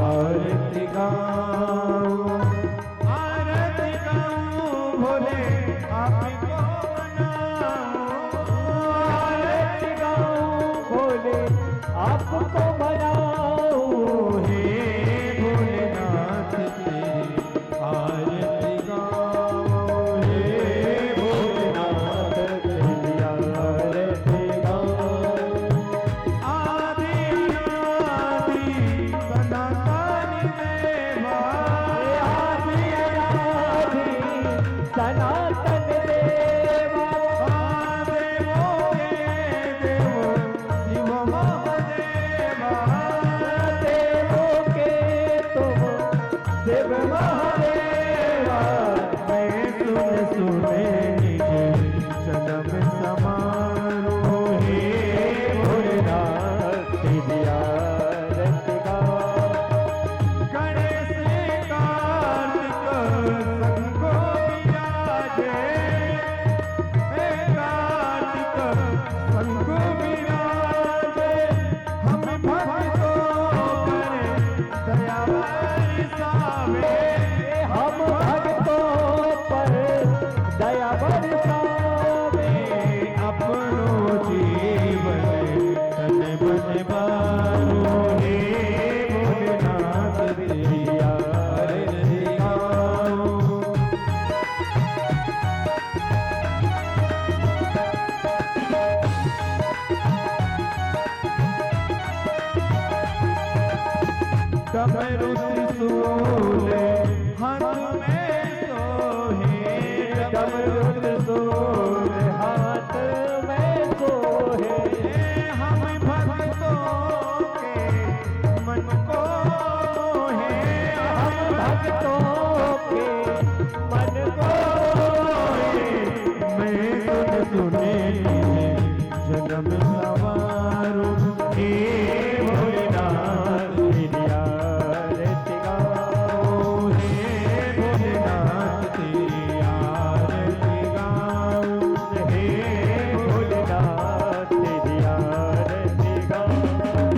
आरती गाओ, आरती गाओ भोले आपको मनाओ, आरती गाओ भोले आपको मनाओ। हे भोलेनाथ तेरी आरती गाओ, हे भोलेनाथ तेरी आरती गाओ। आदि अनादि सनातन देवा, आदि अनादि सनातन देवा, देवों के देव शिव महादेवा, देवों के तुम शिव महादेवा। मैं सुन सुने निज जन्म समारोह, हे भोलेनाथ तेरी आरती गाओ। गणेश कार्तिक संगो विराजे, हे कार्तिक संगो विराजे। हम भक्तों पर दया बरसावे, हम भक्तों पर दया बरसावे। अपनो जीवन तन मन बारो, हे भोलेनाथ तेरी आरती गाओ। डमरू त्रिशूल हाथ में सोहे, डमरू त्रिशूल हाथ में सोहे। हम भक्तों के मन को मोहे, हम भक्तों के मन को मोहे। मैं सुन सुने जन्म सवारो, हे भोलेनाथ तेरी आरती गाओ, हे भोलेनाथ तेरी आरती गाओ, हे भोलेनाथ तेरी आरती गाओ।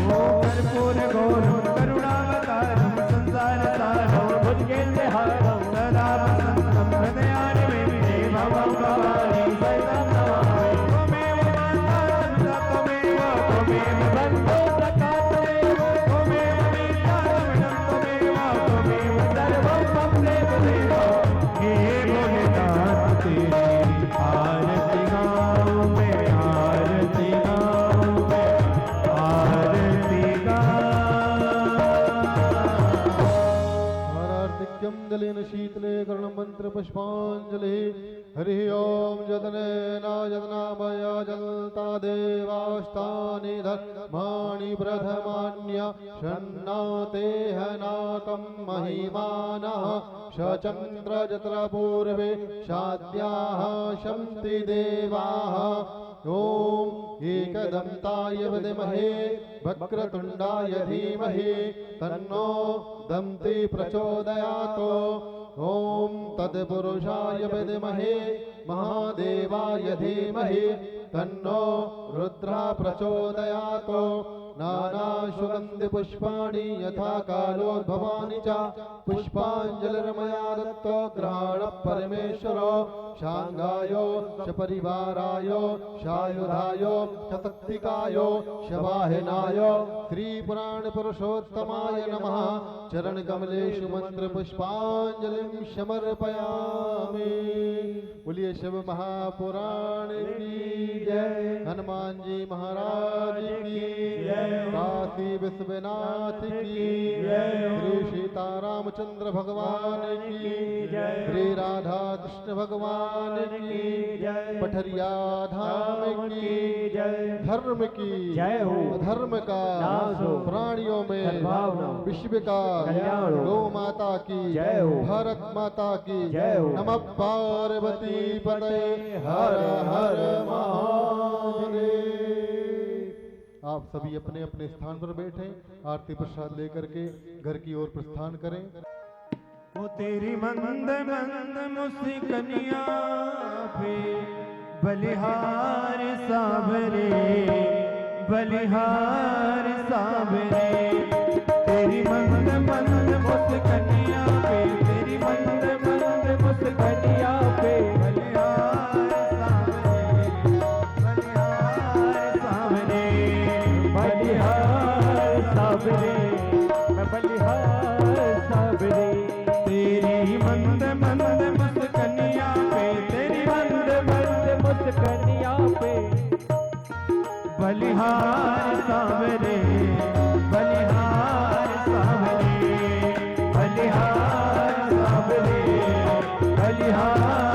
ओ कर्पूर गौरम करुणावतारम संसार सारम भुजगेन्द्रहारम सदा वसंतम हृदयारविंदे भवं भवानी सहितं नमामि। त्वमेव माता पिता त्वमेव त्वमेव बन्धो सखा त्वमेव त्वमेव पिता रमणं त्वमेव त्वमेव सर्वं मम देव देव। हे भोलेनाथ तेरी आरती गाओ, मैं आरती गाओ, मैं आरती गाओ। हारार्तिक्यं जलेन शीतले कर्णं मंत्र पुष्पांजलि। हरि ओम जतनेना जतनामया जलता देवास्तानि धर्माणि प्रथमान्य षण्णाते हनाकं महिमानः शचन्द्र जत्र पूर्वे शाद्याः शन्ति देवाः। ओम एकदन्ताय विद्महे वक्रतुण्डाय धीमहि तन्नो दन्ति प्रचोदयात्। ओम तत्पुरुषाय विद्महे महादेवाय धीमहि तन्नो रुद्रः प्रचोदयात्। नाना सुगंधि पुष्पाणि यथा कालोद्भवानि च पुष्पांजलिर्मया दत्तो ग्रहण परमेश्वरो शांगायो सपरिवारायो शायुधायो शतक्तिकायो शवाहिनायो श्री पुराण पुरुषोत्तमाय नमः। चरण कमलेषु मंत्र पुष्पांजलिं समर्पयामि। बोलिए शिव महापुराण की जय, हनुमान जी महाराज की जय। काशी विश्वनाथ की श्री सीतारामचंद्र भगवान की श्री राधा कृष्ण भगवान की पठरिया धाम की धर्म की जय हो। अधर्म का नाश हो। प्राणियों में सद्भावना। विश्व का कल्याण हो। गौ माता की जय हो। भारत माता की जय हो। नमः पार्वती पते हर हर महादेव। आप सभी अपने अपने स्थान पर बैठे आरती प्रसाद लेकर के घर की ओर प्रस्थान करें। वो तेरी मंद मंद मुस्कनिया पे बलिहार साबरे बलिहार साबरे तेरी मंद मंद मुस्कनिया पे तेरी मंद मंद मुस्कनिया पे बलिहार साबरे बलिहार साबरे मैं बलिहार साबरे तेरी मंद मंद मुस्कनिया पे तेरी मंद मंद मुस्कनिया पे बलिहार सावरे बलिहार सावरे बलिहार सावरे बलिहार